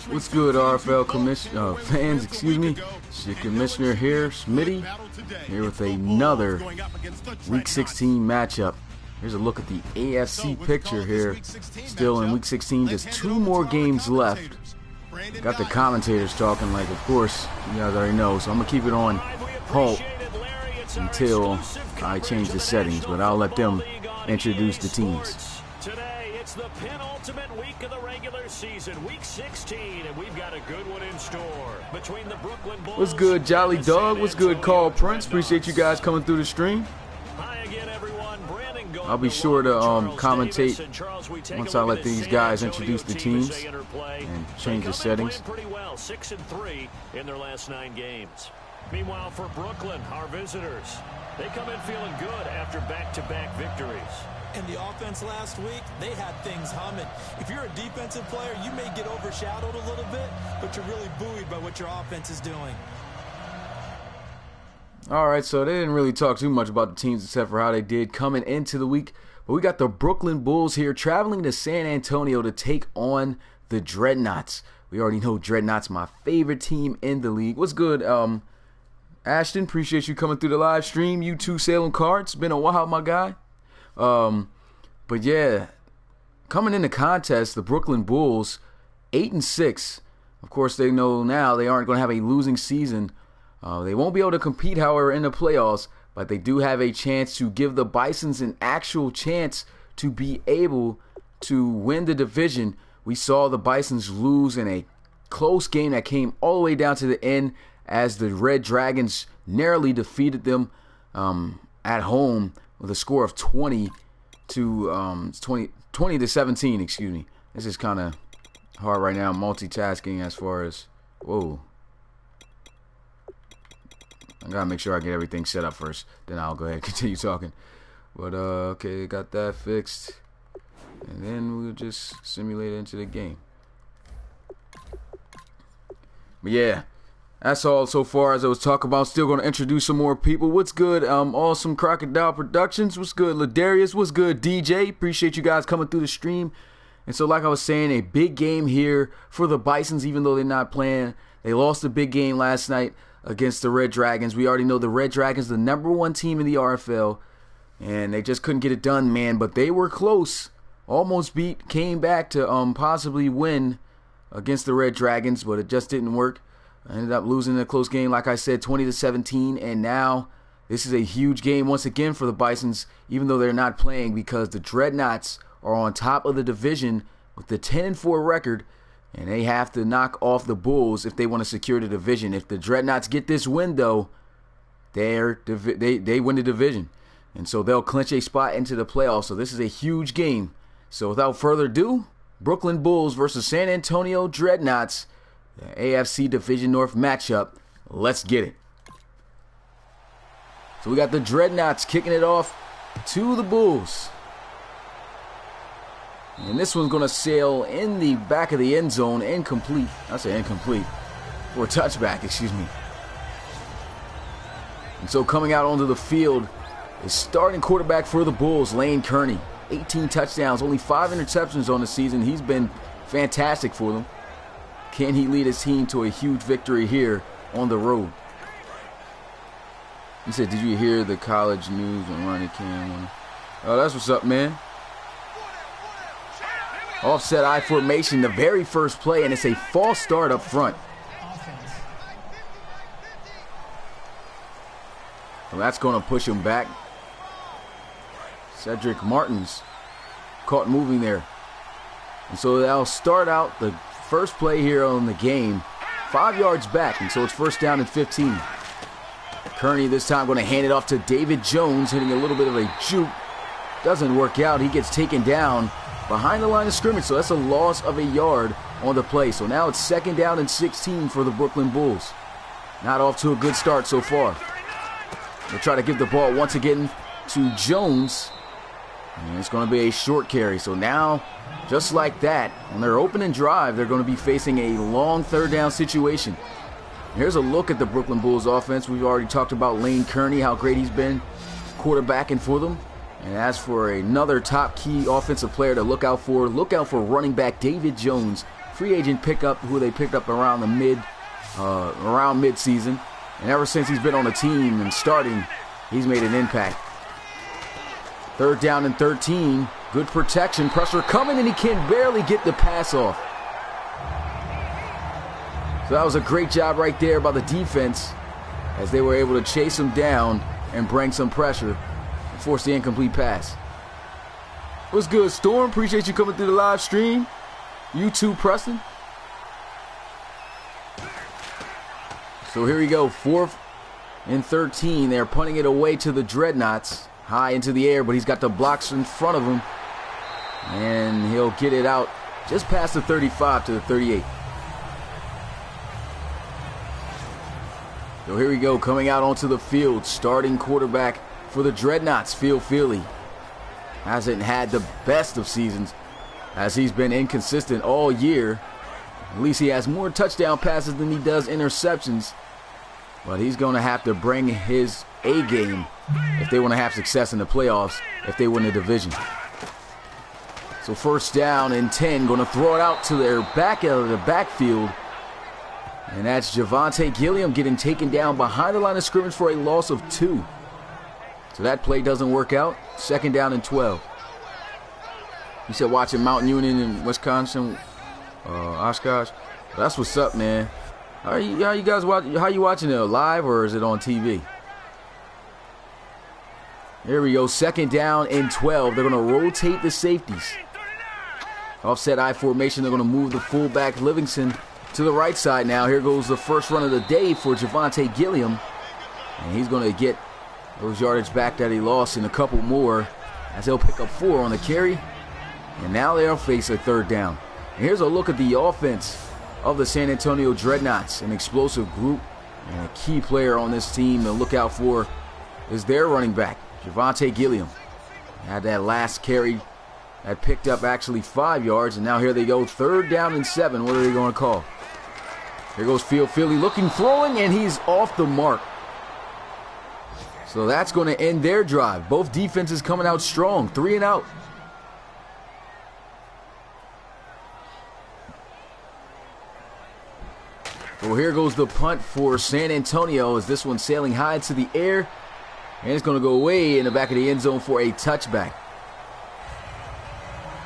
What's good, RFL fans? Excuse me. It's your commissioner here, Smitty, here with another Week 16 matchup. Here's a look at the AFC picture here. Still in Week 16, just 2 more games left. Got the commentators talking like, of course, you guys already know, so I'm going to keep it on halt until I change the settings, but I'll let them introduce the teams. Today, it's the penultimate week of the regular season, Week 16, and we've got a good one in store between the Brooklyn Bulls. What's good, Jolly Dog? What's good, Carl Prince? Appreciate you guys coming through the stream. Hi again, everyone. I'll be sure to commentate once I let these guys introduce the teams and change the settings. Pretty well, 6-3 in their last 9 games. Meanwhile, for Brooklyn, our visitors, they come in feeling good after back-to-back victories. In the offense last week, they had things humming. If you're a defensive player, you may get overshadowed a little bit, but you're really buoyed by what your offense is doing. All right, so they didn't really talk too much about the teams except for how they did coming into the week. But we got the Brooklyn Bulls here traveling to San Antonio to take on the Dreadnoughts. We already know Dreadnoughts, my favorite team in the league. What's good, Ashton? Appreciate you coming through the live stream. You too, Salem Cards. Been a while, my guy. But yeah, coming in the contest, the Brooklyn Bulls, 8-6. Of course, they know now they aren't going to have a losing season. They won't be able to compete, however, in the playoffs, but they do have a chance to give the Bisons an actual chance to be able to win the division. We saw the Bisons lose in a close game that came all the way down to the end as the Red Dragons narrowly defeated them at home with a score of 20 to 17. Excuse me. This is kind of hard right now, multitasking as far as whoa. I gotta make sure I get everything set up first. Then I'll go ahead and continue talking. But okay, got that fixed, and then we'll just simulate it into the game. But yeah. That's all so far as I was talking about. Still going to introduce some more people. What's good? Awesome Crocodile Productions. What's good? Ladarius. What's good? DJ. Appreciate you guys coming through the stream. And so like I was saying, a big game here for the Bisons, even though they're not playing. They lost a big game last night against the Red Dragons. We already know the Red Dragons, the #1 team in the RFL. And they just couldn't get it done, man. But they were close. Almost came back to possibly win against the Red Dragons, but it just didn't work. I ended up losing in a close game, like I said, 20-17, and now this is a huge game once again for the Bisons, even though they're not playing, because the Dreadnoughts are on top of the division with the 10-4 record, and they have to knock off the Bulls if they want to secure the division. If the Dreadnoughts get this win, though, they win the division, and so they'll clinch a spot into the playoffs. So this is a huge game. So without further ado, Brooklyn Bulls versus San Antonio Dreadnoughts. The AFC Division North matchup. Let's get it. So we got the Dreadnoughts kicking it off to the Bulls. And this one's going to sail in the back of the end zone, incomplete. I say incomplete. Or touchback, excuse me. And so coming out onto the field is starting quarterback for the Bulls, Lane Kearney. 18 touchdowns, only 5 interceptions on the season. He's been fantastic for them. Can he lead his team to a huge victory here on the road? He said, did you hear the college news on Ronnie Cam? Oh, that's what's up, man. Offset I formation, the very first play, and it's a false start up front. Well, that's going to push him back. Cedric Martins caught moving there. And so they'll start out the first play here on the game, 5 yards back, and so it's 1st down and 15. Kearney this time going to hand it off to David Jones, hitting a little bit of a juke. Doesn't work out. He gets taken down behind the line of scrimmage, so that's a loss of a yard on the play. So now it's 2nd down and 16 for the Brooklyn Bulls. Not off to a good start so far. They'll try to give the ball once again to Jones, and it's going to be a short carry. So now, just like that, on their opening drive, they're going to be facing a long 3rd down situation. Here's a look at the Brooklyn Bulls offense. We've already talked about Lane Kearney, how great he's been quarterbacking for them. And as for another top key offensive player to look out for running back David Jones, free agent pickup who they picked up around the mid-season. And ever since he's been on the team and starting, he's made an impact. 3rd down and 13. Good protection. Pressure coming, and he can barely get the pass off. So that was a great job right there by the defense as they were able to chase him down and bring some pressure and force the incomplete pass. What's good, Storm? Appreciate you coming through the live stream. You too, Preston. So here we go, 4th and 13. They're punting it away to the Dreadnoughts. High into the air, but he's got the blocks in front of him. And he'll get it out just past the 35 to the 38. So here we go, coming out onto the field. Starting quarterback for the Dreadnoughts, Phil Feely. Hasn't had the best of seasons as he's been inconsistent all year. At least he has more touchdown passes than he does interceptions. But he's going to have to bring his A game if they want to have success in the playoffs, if they win the division. So 1st down and 10, going to throw it out to their back out of the backfield. And that's Javonte Gilliam getting taken down behind the line of scrimmage for a loss of 2. So that play doesn't work out. 2nd down and 12. You said watching Mount Union in Wisconsin, Oshkosh. That's what's up, man. How you guys watch? How you watching it, live or is it on TV? Here we go, 2nd down and 12. They're going to rotate the safeties. Offset I formation. They're going to move the fullback Livingston to the right side now. Here goes the first run of the day for Javonte Gilliam. And he's going to get those yardage back that he lost and a couple more as he'll pick up 4 on the carry. And now they'll face a 3rd down. And here's a look at the offense of the San Antonio Dreadnoughts. An explosive group and a key player on this team to look out for is their running back, Javonte Gilliam. Had that last carry that picked up actually 5 yards. And now here they go, 3rd down and 7. What are they going to call? Here goes Phil Feely looking, throwing, and he's off the mark. So that's going to end their drive. Both defenses coming out strong, 3 and out. So here goes the punt for San Antonio as this one's sailing high into the air. And it's going to go way in the back of the end zone for a touchback.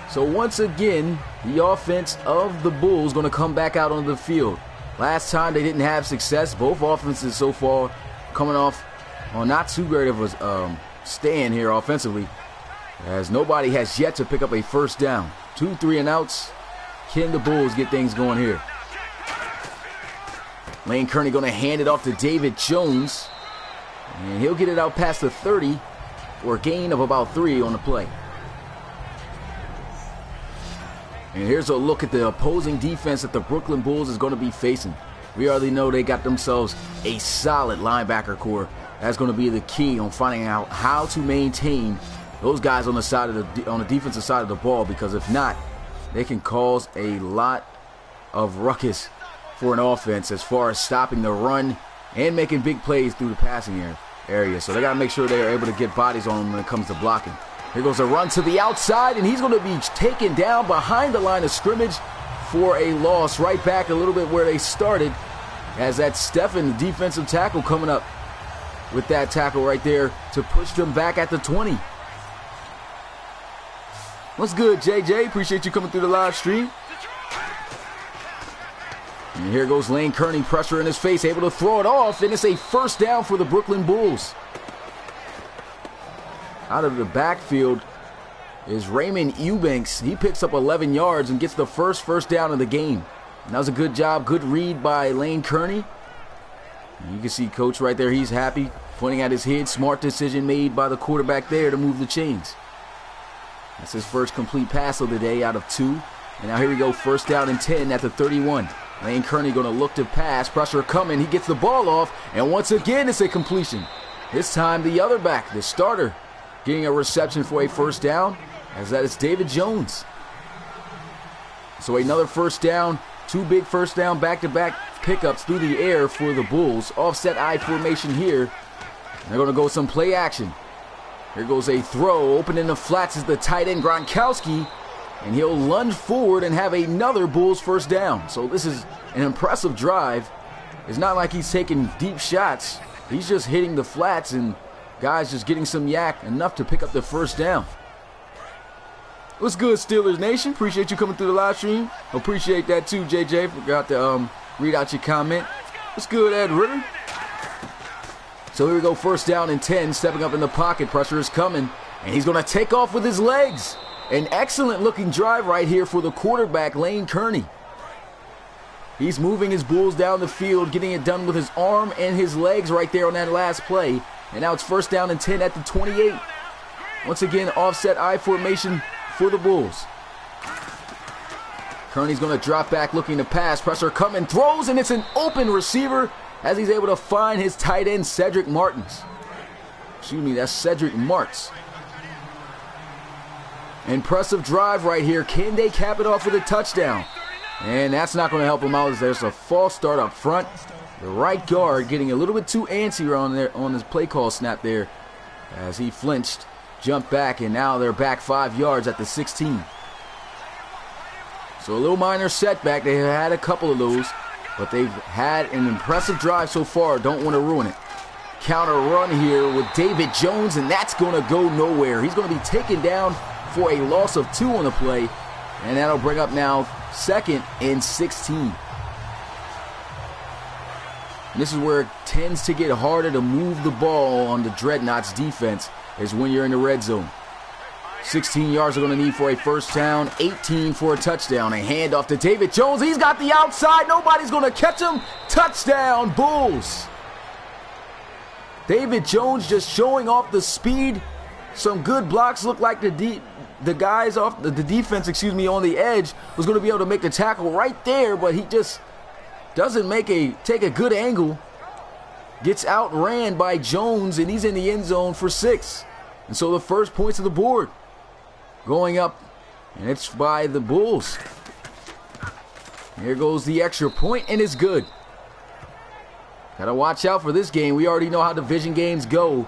So once again, the offense of the Bulls going to come back out on the field. Last time they didn't have success. Both offenses so far coming off on not too great of a stand here offensively, as nobody has yet to pick up a 1st down. 2 3 and outs. Can the Bulls get things going here? Lane Kearney going to hand it off to David Jones. And he'll get it out past the 30 for a gain of about 3 on the play. And here's a look at the opposing defense that the Brooklyn Bulls is going to be facing. We already know they got themselves a solid linebacker core. That's going to be the key on finding out how to maintain those guys on the side of on the defensive side of the ball, because if not, they can cause a lot of ruckus for an offense as far as stopping the run and making big plays through the passing area. So they got to make sure they're able to get bodies on them when it comes to blocking. Here goes a run to the outside, and he's going to be taken down behind the line of scrimmage for a loss. Right back a little bit where they started, as that's Stephen, the defensive tackle, coming up with that tackle right there to push them back at the 20. What's good, JJ? Appreciate you coming through the live stream. And here goes Lane Kearney, pressure in his face, able to throw it off, and it's a 1st down for the Brooklyn Bulls. Out of the backfield is Raymond Eubanks. He picks up 11 yards and gets the first down of the game. And that was a good job, good read by Lane Kearney. And you can see Coach right there, he's happy, pointing at his head. Smart decision made by the quarterback there to move the chains. That's his first complete pass of the day out of 2. And now here we go, 1st down and 10 at the 31. Lane Kearney going to look to pass, pressure coming. He gets the ball off, and once again it's a completion. This time the other back, the starter, getting a reception for a 1st down, as that is David Jones. So another 1st down, 2 big 1st down back-to-back pickups through the air for the Bulls. Offset I formation here. They're going to go some play action. Here goes a throw. Open in the flats is the tight end Gronkowski. and he'll lunge forward and have another Bulls first down. So this is an impressive drive. It's not like he's taking deep shots. He's just hitting the flats and guys just getting some yak, enough to pick up the first down. What's good, Steelers Nation? Appreciate you coming through the live stream. Appreciate that too, JJ. Forgot to read out your comment. What's good, Ed Ritter? So here we go, first down and 10, stepping up in the pocket. Pressure is coming, and he's going to take off with his legs. An excellent looking drive right here for the quarterback, Lane Kearney. He's moving his Bulls down the field, getting it done with his arm and his legs right there on that last play. And now it's first down and 10 at the 28. Once again, offset I formation for the Bulls. Kearney's going to drop back looking to pass. Pressure coming, throws, and it's an open receiver as he's able to find his tight end, Cedric Martins. Excuse me, that's Cedric Martz. Impressive drive right here. Can they cap it off with a touchdown? And that's not going to help him out as there's a false start up front. The right guard getting a little bit too antsy on his play call snap there as he flinched, jumped back, and now they're back 5 yards at the 16. So a little minor setback. They had a couple of those, but they've had an impressive drive so far. Don't want to ruin it. Counter run here with David Jones, and that's going to go nowhere. He's going to be taken down for a loss of 2 on the play, and that'll bring up now second and 16. And this is where it tends to get harder to move the ball on the Dreadnoughts defense, is when you're in the red zone. 16 yards are going to need for a first down, 18 for a touchdown. A handoff to David Jones. He's got the outside. Nobody's going to catch him. Touchdown, Bulls. David Jones just showing off the speed. Some good blocks. Look like the guys off the defense, on the edge was going to be able to make the tackle right there, but he just doesn't take a good angle. Gets outran by Jones, and he's in the end zone for 6. And so the first points of the board going up, and it's by the Bulls. Here goes the extra point, and it's good. Gotta watch out for this game. We already know how division games go.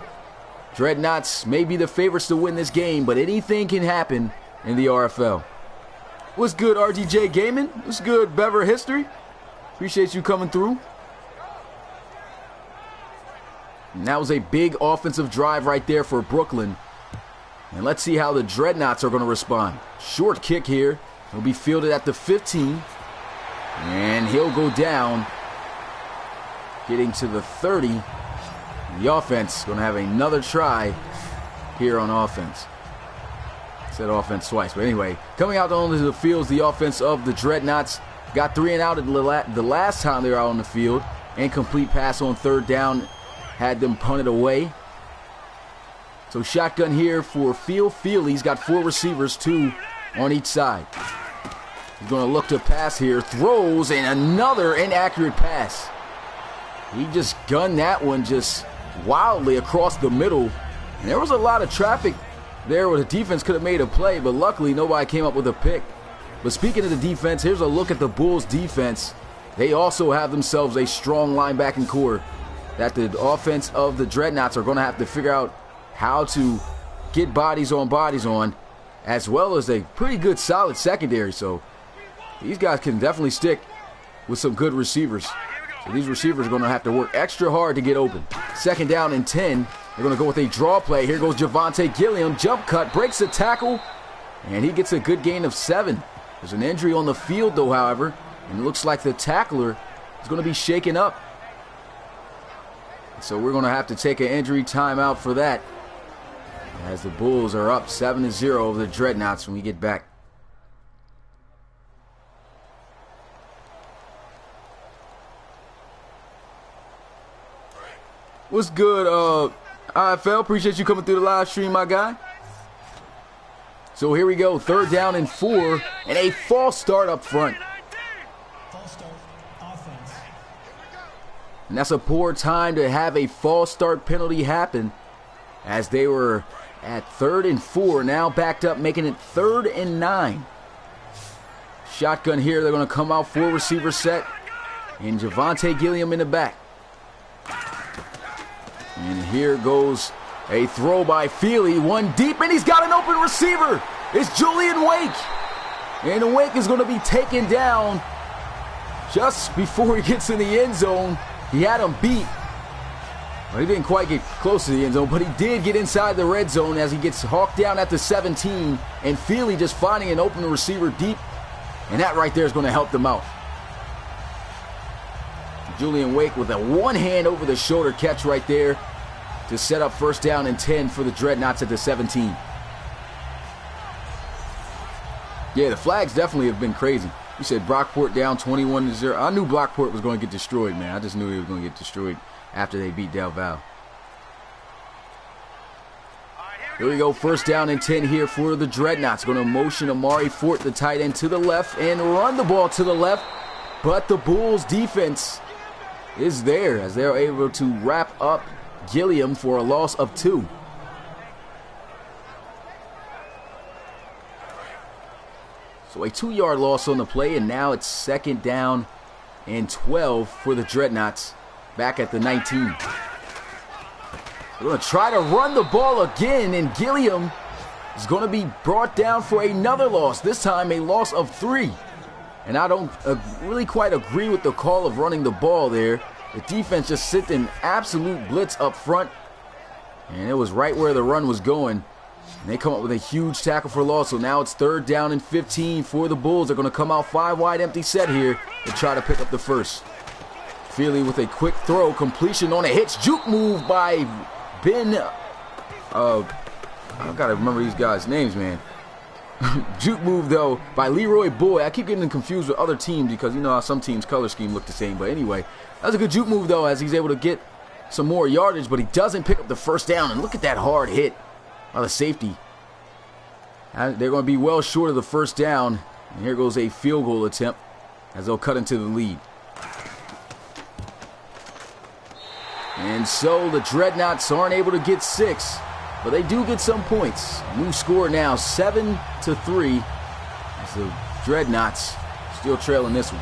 Dreadnoughts may be the favorites to win this game, but anything can happen in the RFL. What's good, RDJ Gaming? What's good, Bever History? Appreciate you coming through. And that was a big offensive drive right there for Brooklyn. And let's see how the Dreadnoughts are going to respond. Short kick here. He'll be fielded at the 15. And he'll go down, getting to the 30. The offense is going to have another try here on offense. I said offense twice, but anyway. Coming out onto the field is the offense of the Dreadnoughts. Got 3 and out the last time they were out on the field. Incomplete pass on third down. Had them punted away. So shotgun here for Feely. He's got 4 receivers, 2 on each side. He's going to look to pass here. Throws, and another inaccurate pass. He just gunned that one just wildly across the middle. And there was a lot of traffic there where the defense could have made a play, but luckily nobody came up with a pick. But speaking of the defense, here's a look at the Bulls' defense. They also have themselves a strong linebacking core that the offense of the Dreadnoughts are going to have to figure out how to get bodies on, as well as a pretty good solid secondary. So these guys can definitely stick with some good receivers. So these receivers are going to have to work extra hard to get open. Second down and 10. They're going to go with a draw play. Here goes Javante Gilliam. Jump cut, breaks the tackle, and he gets a good gain of 7. There's an injury on the field, though, however, and it looks like the tackler is going to be shaken up. So we're going to have to take an injury timeout for that, as the Bulls are up 7-0 over the Dreadnoughts when we get back. What's good, RFL? Appreciate you coming through the live stream, my guy. So here we go, third down and 4, and a false start up front. And that's a poor time to have a false start penalty happen, as they were at 3rd and 4, now backed up, making it 3rd and 9. Shotgun here, they're going to come out, 4 receiver set, and Javante Gilliam in the back. And here goes a throw by Feely, one deep, and he's got an open receiver. It's Julian Wake. And Wake is going to be taken down just before he gets in the end zone. He had him beat. Well, he didn't quite get close to the end zone, but he did get inside the red zone as he gets hawked down at the 17. And Feely just finding an open receiver deep. And that right there is going to help them out. Julian Wake with a one-hand over-the-shoulder catch right there to set up first down and 10 for the Dreadnoughts at the 17. Yeah, the flags definitely have been crazy. You said Brockport down 21-0. I knew Brockport was going to get destroyed, man. I just knew he was going to get destroyed after they beat Del Val. Here we go, first down and 10 here for the Dreadnoughts. Going to motion Amari Fort, the tight end, to the left and run the ball to the left. But the Bulls defense is there as they're able to wrap up Gilliam for a loss of 2. So a 2-yard loss on the play, and now it's second down and 12 for the Dreadnoughts back at the 19. They're going to try to run the ball again, and Gilliam is going to be brought down for another loss, this time a loss of 3. And I don't really quite agree with the call of running the ball there. The defense just sent an absolute blitz up front, and it was right where the run was going. And they come up with a huge tackle for loss, so now it's third down and 15 for the Bulls. They're going to come out 5 wide empty set here to try to pick up the first. Feely with a quick throw, completion on a hitch, juke move by Ben, I gotta remember these guys' names, man. Juke move, though, by Leroy Boyd. I keep getting confused with other teams because you know how some teams' color scheme look the same. But anyway, that was a good juke move, though, as he's able to get some more yardage, but he doesn't pick up the first down. And look at that hard hit by the safety. They're going to be well short of the first down. And here goes a field goal attempt as they'll cut into the lead. And so the Dreadnoughts aren't able to get 6, but they do get some points. New score now 7-3 as the Dreadnoughts still trailing this one.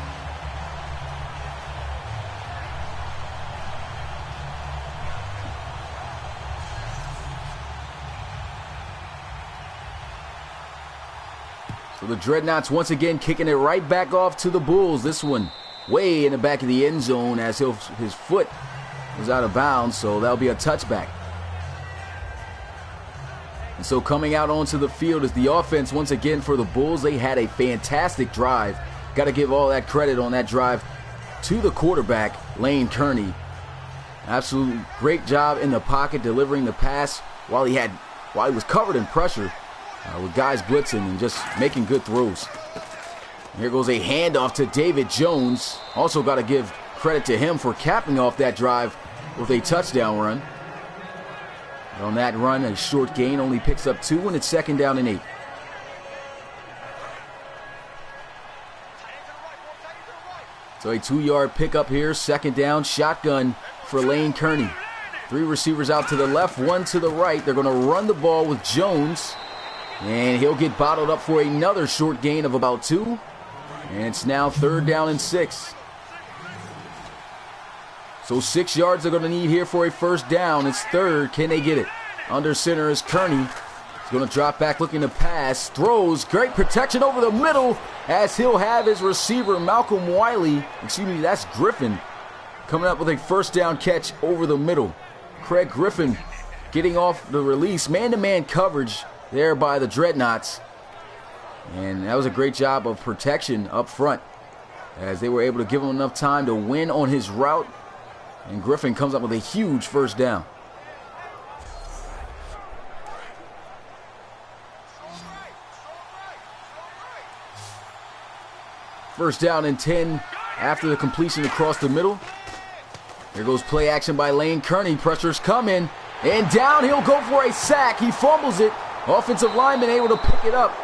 So the Dreadnoughts once again kicking it right back off to the Bulls. This one way in the back of the end zone as his foot was out of bounds, so that'll be a touchback. And so coming out onto the field is the offense once again for the Bulls. They had a fantastic drive. Got to give all that credit on that drive to the quarterback, Lane Kearney. Absolute great job in the pocket delivering the pass while he was covered in pressure with guys blitzing and just making good throws. And here goes a handoff to David Jones. Also got to give credit to him for capping off that drive with a touchdown run. And on that run, a short gain, only picks up 2, and it's second down and 8. So a 2-yard pickup here, second down, shotgun for Lane Kearney. 3 receivers out to the left, 1 to the right. They're going to run the ball with Jones, and he'll get bottled up for another short gain of about 2. And it's now third down and 6. So 6 yards they're going to need here for a first down. It's third. Can they get it? Under center is Kearney. He's going to drop back looking to pass. Throws. Great protection over the middle as he'll have his receiver, Malcolm Wiley. Excuse me, that's Griffin. Coming up with a first down catch over the middle. Craig Griffin getting off the release. Man-to-man coverage there by the Dreadnoughts. And that was a great job of protection up front as they were able to give him enough time to win on his route. And Griffin comes up with a huge first down. First down and 10 after the completion across the middle. Here goes play action by Lane Kearney. Pressure's coming. And down he'll go for a sack. He fumbles it. Offensive lineman able to pick it up.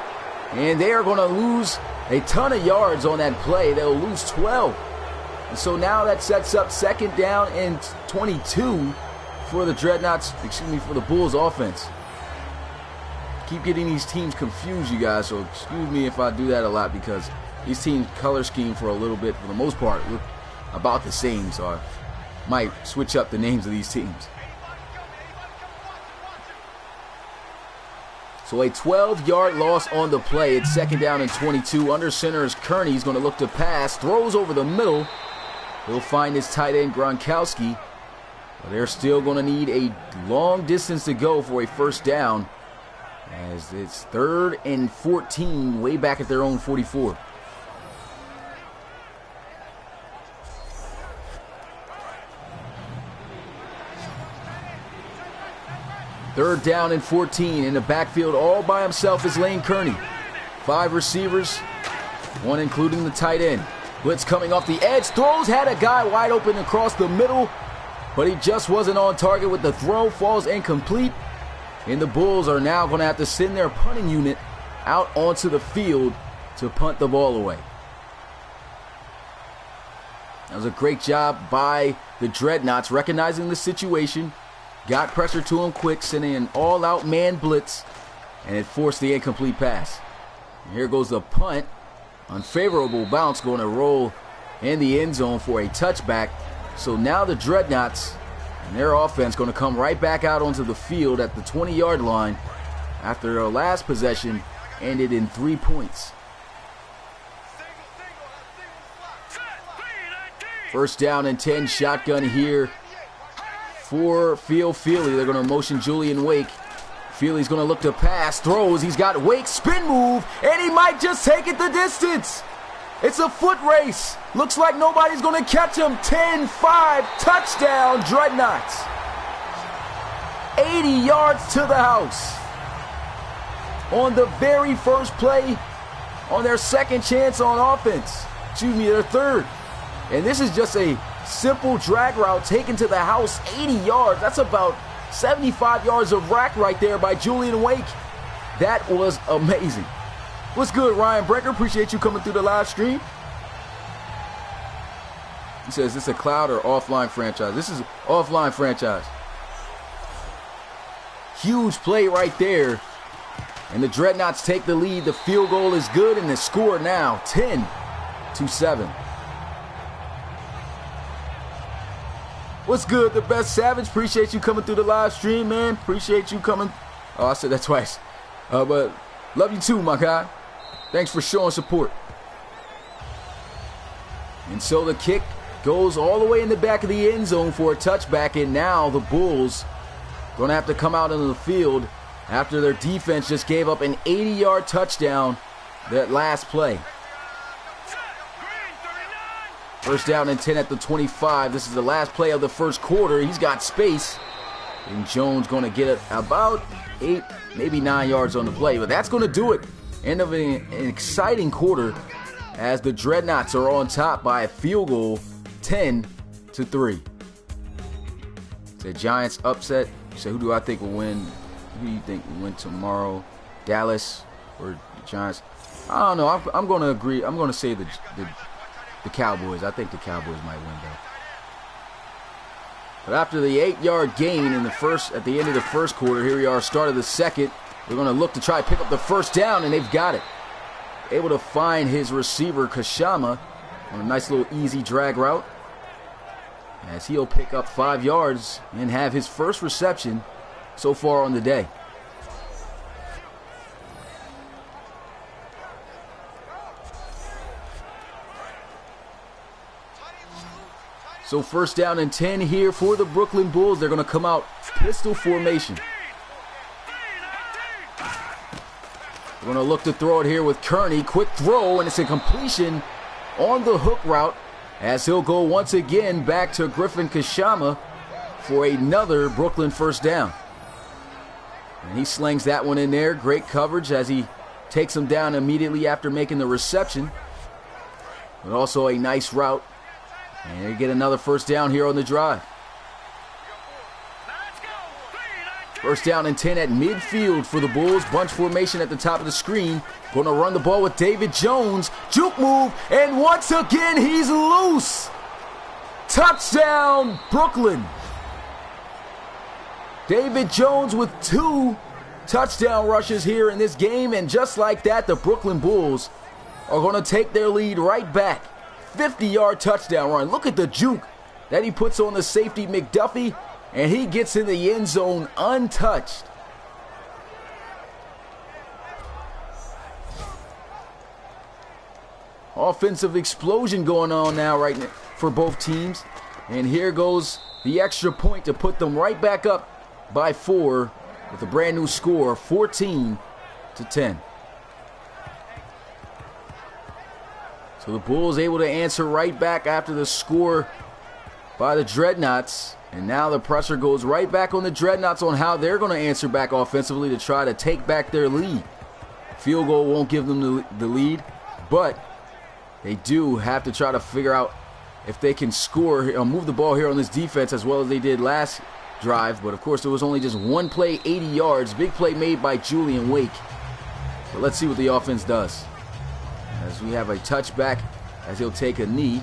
And they are going to lose a ton of yards on that play. They'll lose 12. And so now that sets up second down and 22 for the Dreadnoughts, for the Bulls offense. Keep getting these teams confused, you guys, so excuse me if I do that a lot because these teams' color scheme for the most part, look about the same, so I might switch up the names of these teams. So a 12-yard loss on the play. It's 2nd down and 22. Under center is Kearney. He's going to look to pass. Throws over the middle. He'll find his tight end, Gronkowski. But they're still going to need a long distance to go for a 1st down, as it's 3rd and 14 way back at their own 44. Third down and 14. In the backfield all by himself is Lane Kearney. 5 receivers, 1 including the tight end. Blitz coming off the edge. Throws, had a guy wide open across the middle, but he just wasn't on target with the throw. Falls incomplete. And the Bulls are now going to have to send their punting unit out onto the field to punt the ball away. That was a great job by the Dreadnoughts, recognizing the situation. Got pressure to him quick, sending an all-out man blitz, and it forced the incomplete pass. And here goes the punt. Unfavorable bounce, going to roll in the end zone for a touchback. So now the Dreadnoughts and their offense going to come right back out onto the field at the 20-yard line after their last possession ended in 3 points. 1st down and 10, shotgun here for Phil Feely. They're going to motion Julian Wake. Feely's going to look to pass, throws. He's got Wake, spin move, and he might just take it the distance. It's a foot race. Looks like nobody's going to catch him. 10-5, touchdown, Dreadnoughts. 80 yards to the house. On the very first play, on their 2nd chance on offense. Excuse me, their 3rd. And this is just a simple drag route taken to the house, 80 yards. That's about 75 yards of rack right there by Julian Wake. That was amazing. What's good, Ryan Brecker? Appreciate you coming through the live stream. He says, this a cloud or offline franchise? This is offline franchise. Huge play right there. And the Dreadnoughts take the lead. The field goal is good, and the score now 10-7. What's good, the best Savage? Appreciate you coming through the live stream, man. Appreciate you coming. Oh, I said that twice. But love you too, my guy. Thanks for showing support. And so the kick goes all the way in the back of the end zone for a touchback, and now the Bulls going to have to come out into the field after their defense just gave up an 80-yard touchdown that last play. 1st down and 10 at the 25. This is the last play of the 1st quarter. He's got space, and Jones going to get it about 8, maybe 9 yards on the play, but that's going to do it. End of an exciting quarter as the Dreadnoughts are on top by a field goal, 10-3. The Giants upset. So who do I think will win? Who do you think will win tomorrow? Dallas or the Giants? I don't know. I'm going to agree. I'm going to say the Cowboys. I think the Cowboys might win though. But after the 8-yard gain at the end of the 1st quarter, here we are, start of the 2nd. They're going to look to try to pick up the 1st down, and they've got it. Able to find his receiver, Kashama, on a nice little easy drag route, as he'll pick up 5 yards and have his 1st reception so far on the day. So 1st down and 10 here for the Brooklyn Bulls. They're going to come out pistol formation. We're going to look to throw it here with Kearney. Quick throw, and it's a completion on the hook route as he'll go once again back to Griffin Kashama for another Brooklyn 1st down. And he slings that one in there. Great coverage as he takes him down immediately after making the reception. But also a nice route. And they get another 1st down here on the drive. 1st down and 10 at midfield for the Bulls. Bunch formation at the top of the screen. Going to run the ball with David Jones. Juke move, and once again he's loose. Touchdown, Brooklyn. David Jones with 2 touchdown rushes here in this game, and just like that, the Brooklyn Bulls are going to take their lead right back. 50-yard touchdown run. Look at the juke that he puts on the safety, McDuffie, and he gets in the end zone untouched. offensive explosion going on now right now for both teams. And here goes the extra point to put them right back up by 4 with a brand new score, 14-10. So the Bulls able to answer right back after the score by the Dreadnoughts. And now the pressure goes right back on the Dreadnoughts on how they're going to answer back offensively to try to take back their lead. Field goal won't give them the lead, but they do have to try to figure out if they can score, move the ball here on this defense as well as they did last drive. But of course, there was only just one play, 80 yards. Big play made by Julian Wake. But let's see what the offense does. As we have a touchback as he'll take a knee.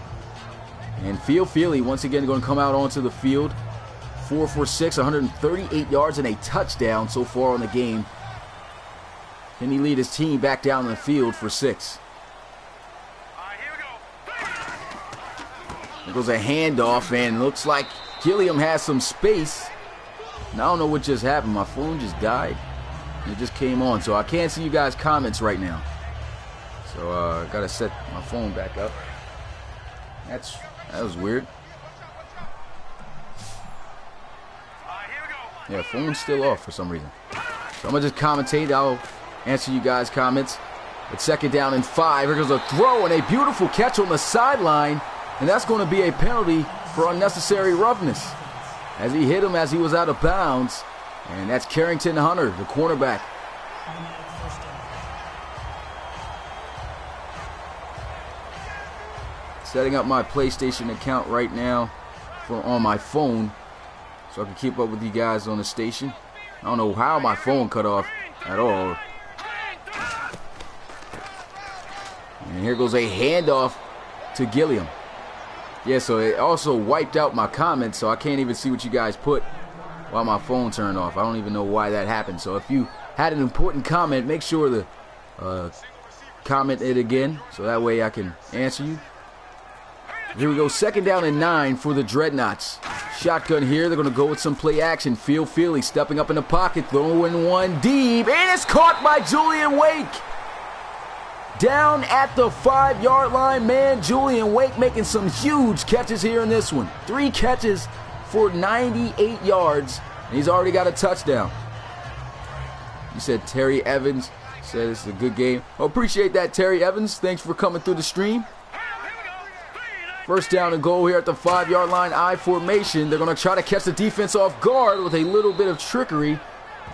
And Phil Feely once again going to come out onto the field. 4 for 6, 138 yards and a touchdown so far on the game. Can he lead his team back down the field for 6? There goes a handoff, and looks like Gilliam has some space. And I don't know what just happened. My phone just died. It just came on, so I can't see you guys' comments right now. So I gotta set my phone back up. That was weird. Yeah, phone's still off for some reason. So I'm gonna just commentate. I'll answer you guys' comments. It's 2nd down and 5. Here goes a throw and a beautiful catch on the sideline. And that's going to be a penalty for unnecessary roughness, as he hit him as he was out of bounds. And that's Carrington Hunter, the cornerback. Setting up my PlayStation account right now on my phone so I can keep up with you guys on the station. I don't know how my phone cut off at all. And here goes a handoff to Gilliam. Yeah, so it also wiped out my comments, so I can't even see what you guys put while my phone turned off. I don't even know why that happened. So if you had an important comment, make sure to comment it again, so that way I can answer you. Here we go, 2nd down and 9 for the Dreadnoughts. Shotgun here, they're going to go with some play action. Phil Feely stepping up in the pocket, throwing one deep, and it's caught by Julian Wake. Down at the 5-yard line, man, Julian Wake making some huge catches here in this one. 3 catches for 98 yards, and he's already got a touchdown. You said Terry Evans said it's a good game. Oh, appreciate that, Terry Evans. Thanks for coming through the stream. 1st down and goal here at the 5-yard line, I formation. They're going to try to catch the defense off guard with a little bit of trickery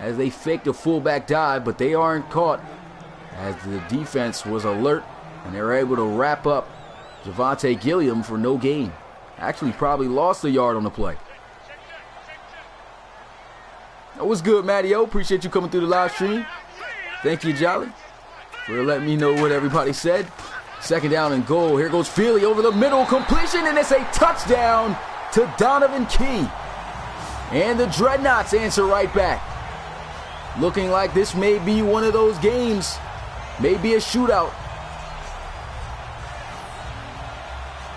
as they fake the fullback dive, but they aren't caught, as the defense was alert, and they were able to wrap up Javonte Gilliam for no gain. Actually, probably lost a yard on the play. That was good, Matty-O. Appreciate you coming through the live stream. Thank you, Jolly, for letting me know what everybody said. 2nd down and goal. Here goes Feely over the middle. Completion, and it's a touchdown to Donovan Key. And the Dreadnoughts answer right back. Looking like this may be one of those games. Maybe a shootout.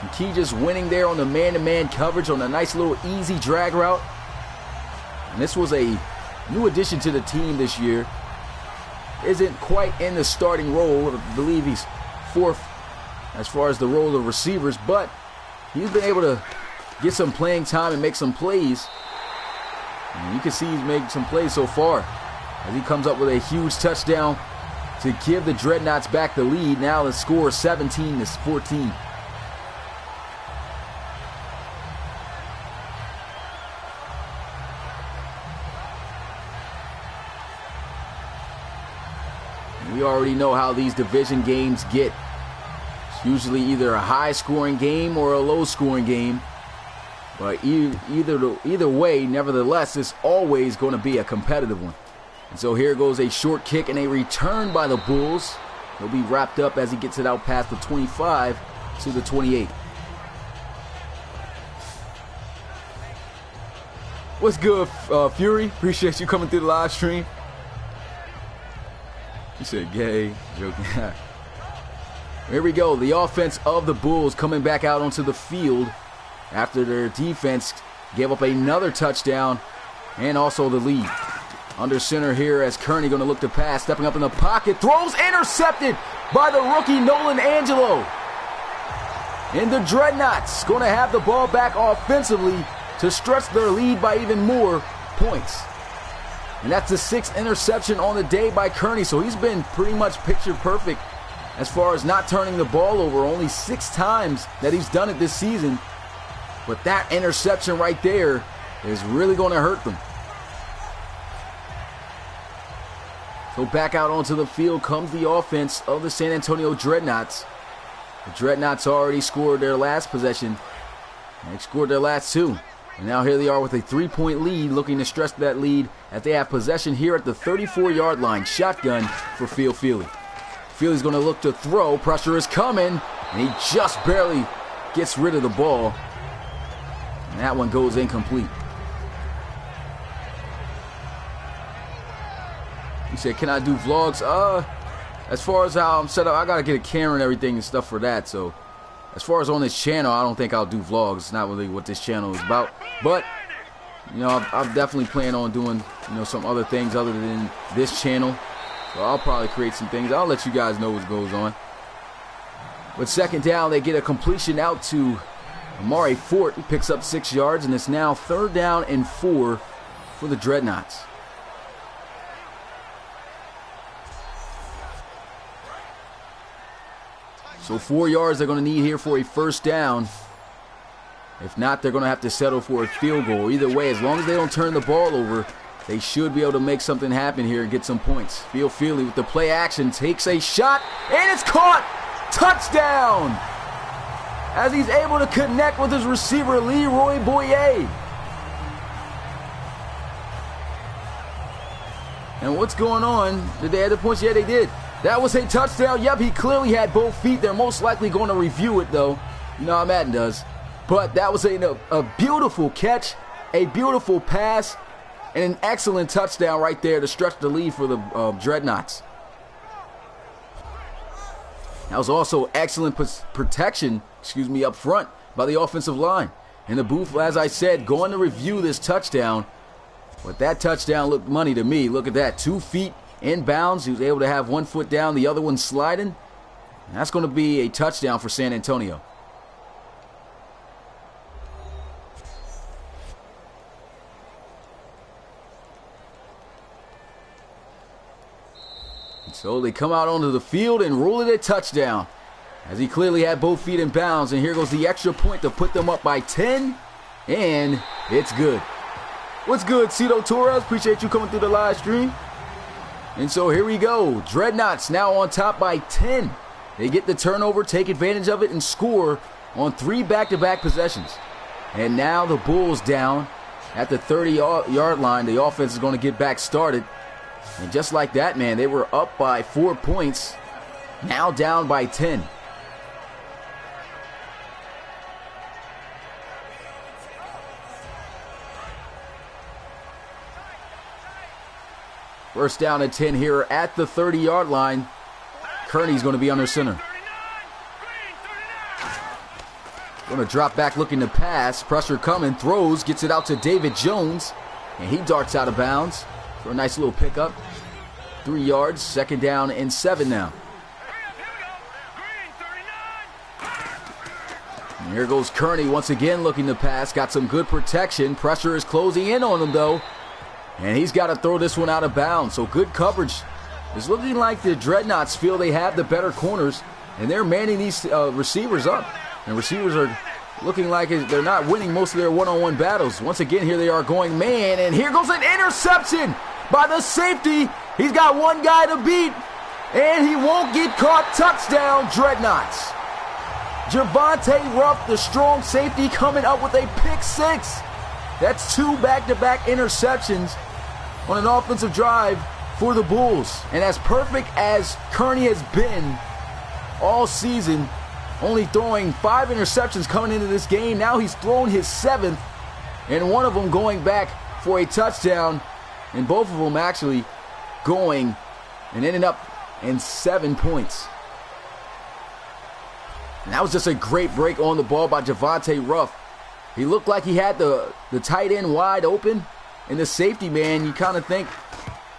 And Key just winning there on the man-to-man coverage on a nice little easy drag route. And this was a new addition to the team this year. Isn't quite in the starting role. I believe he's 4th as far as the role of receivers, but he's been able to get some playing time and make some plays. And you can see he's made some plays so far as he comes up with a huge touchdown to give the Dreadnoughts back the lead. Now the score is 17-14. We already know how these division games get. It's usually either a high-scoring game or a low-scoring game. But either way, nevertheless, it's always going to be a competitive one. And so here goes a short kick and a return by the Bulls. He'll be wrapped up as he gets it out past the 25 to the 28. What's good, Fury? Appreciate you coming through the live stream. You said gay. Joking. Here we go. The offense of the Bulls coming back out onto the field after their defense gave up another touchdown and also the lead. Under center here as Kearney going to look to pass. Stepping up in the pocket. Throws intercepted by the rookie Nolan Angelo. And the Dreadnoughts going to have the ball back offensively to stretch their lead by even more points. And that's the 6th interception on the day by Kearney. So he's been pretty much picture perfect as far as not turning the ball over. Only 6 times that he's done it this season. But that interception right there is really going to hurt them. So back out onto the field comes the offense of the San Antonio Dreadnoughts. The Dreadnoughts already scored their last possession. They scored their last 2. And now here they are with a 3-point lead, looking to stretch that lead as they have possession here at the 34-yard line. Shotgun for Phil Feely. Feely's going to look to throw. Pressure is coming. And he just barely gets rid of the ball. And that one goes incomplete. He said, can I do vlogs? As far as how I'm set up, I got to get a camera and everything and stuff for that. So as far as on this channel, I don't think I'll do vlogs. It's not really what this channel is about. But, you know, I'm definitely planning on doing, you know, some other things other than this channel. So I'll probably create some things. I'll let you guys know what goes on. But second down, they get a completion out to Amari Fort. He picks up 6 yards, and it's now 3rd down and 4 for the Dreadnoughts. So 4 yards they're going to need here for a first down. If not, they're going to have to settle for a field goal. Either way, as long as they don't turn the ball over, they should be able to make something happen here and get some points. Phil Feely with the play action takes a shot, and it's caught! Touchdown! As he's able to connect with his receiver, Leroy Boyer. And what's going on? Did they have the points? Yeah, they did. That was a touchdown. Yep, he clearly had both feet. They're most likely going to review it, though. You know how Madden does. But that was a beautiful catch, a beautiful pass, and an excellent touchdown right there to stretch the lead for the Dreadnoughts. That was also excellent protection, up front by the offensive line. And the booth, as I said, going to review this touchdown. But that touchdown looked money to me. Look at that, 2 feet in bounds. He was able to have 1 foot down, the other one sliding. And that's going to be a touchdown for San Antonio. So they come out onto the field and rule it a touchdown, as he clearly had both feet in bounds. And here goes the extra point to put them up by 10, and it's good. What's good, Cito Torres? Appreciate you coming through the live stream. And so here we go. Dreadnoughts now on top by 10. They get the turnover, take advantage of it, and score on 3 back-to-back possessions. And now the Bulls down at the 30-yard line. The offense is going to get back started. And just like that, man, they were up by 4 points, now down by 10. First down and 10 here at the 30-yard line. Kearney's going to be under center. Going to drop back looking to pass. Pressure coming, throws, gets it out to David Jones. And he darts out of bounds for a nice little pickup. 3 yards, second down and 7 now. And here goes Kearney once again looking to pass. Got some good protection. Pressure is closing in on him though. And he's got to throw this one out of bounds. So good coverage. It's looking like the Dreadnoughts feel they have the better corners, and they're manning these receivers up. And receivers are looking like they're not winning most of their one-on-one battles. Once again, here they are going man, and here goes an interception by the safety. He's got one guy to beat, and he won't get caught. Touchdown, Dreadnoughts. Javonte Ruff, the strong safety, coming up with a pick 6. That's 2 back-to-back interceptions on an offensive drive for the Bulls. And as perfect as Kearney has been all season, only throwing 5 interceptions coming into this game, now he's thrown his 7th, and one of them going back for a touchdown, and both of them actually going and ended up in 7 points. And that was just a great break on the ball by Javonte Ruff. He looked like he had the tight end wide open, and the safety, man, you kind of think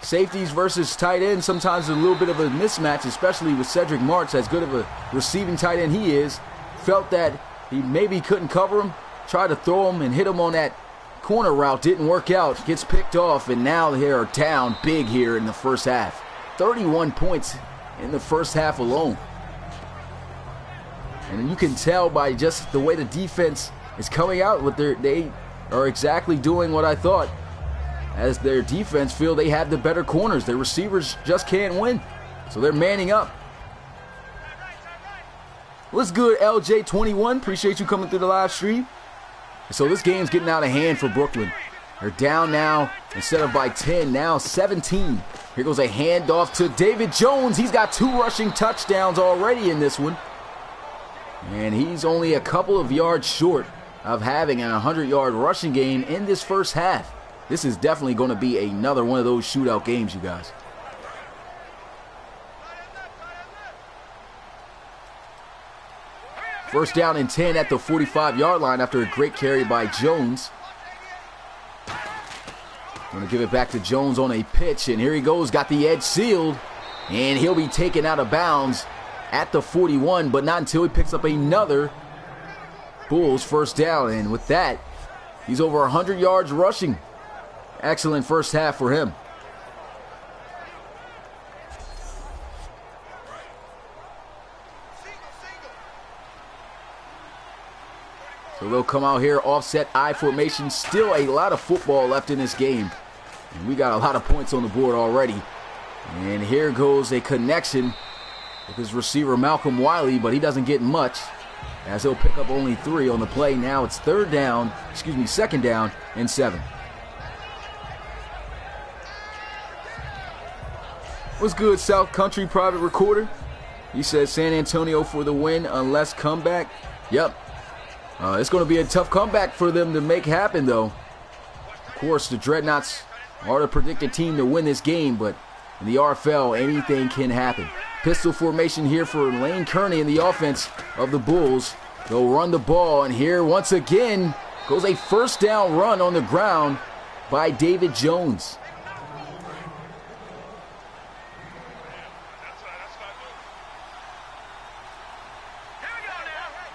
safeties versus tight ends sometimes a little bit of a mismatch, especially with Cedric Marks, as good of a receiving tight end he is. felt that he maybe couldn't cover him, tried to throw him and hit him on that corner route. Didn't work out. Gets picked off, and now they are down big here in the first half. 31 points in the first half alone. And you can tell by just the way the defense is coming out with they are exactly doing what I thought. As their defense feel they have the better corners. Their receivers just can't win. So they're manning up. What's good, LJ21? Appreciate you coming through the live stream. So this game's getting out of hand for Brooklyn. They're down now, instead of by 10, now 17. Here goes a handoff to David Jones. He's got 2 rushing touchdowns already in this one. And he's only a couple of yards short of having a 100-yard rushing game in this first half. This is definitely going to be another one of those shootout games, you guys. First down and 10 at the 45-yard line after a great carry by Jones. Going to give it back to Jones on a pitch, and here he goes, got the edge sealed, and he'll be taken out of bounds at the 41, but not until he picks up another Bulls first down, and with that, he's over 100 yards rushing. Excellent first half for him. So they'll come out here, offset I formation. Still a lot of football left in this game. And we got a lot of points on the board already. And here goes a connection with his receiver Malcolm Wiley, but he doesn't get much as he'll pick up only 3 on the play. Now it's second down and 7. What's good, South Country Private Recorder? He says San Antonio for the win unless comeback. Yep. It's going to be a tough comeback for them to make happen, though. Of course, the Dreadnoughts are the predicted team to win this game, but in the RFL, anything can happen. Pistol formation here for Lane Kearney in the offense of the Bulls. They'll run the ball, and here once again goes a first down run on the ground by David Jones.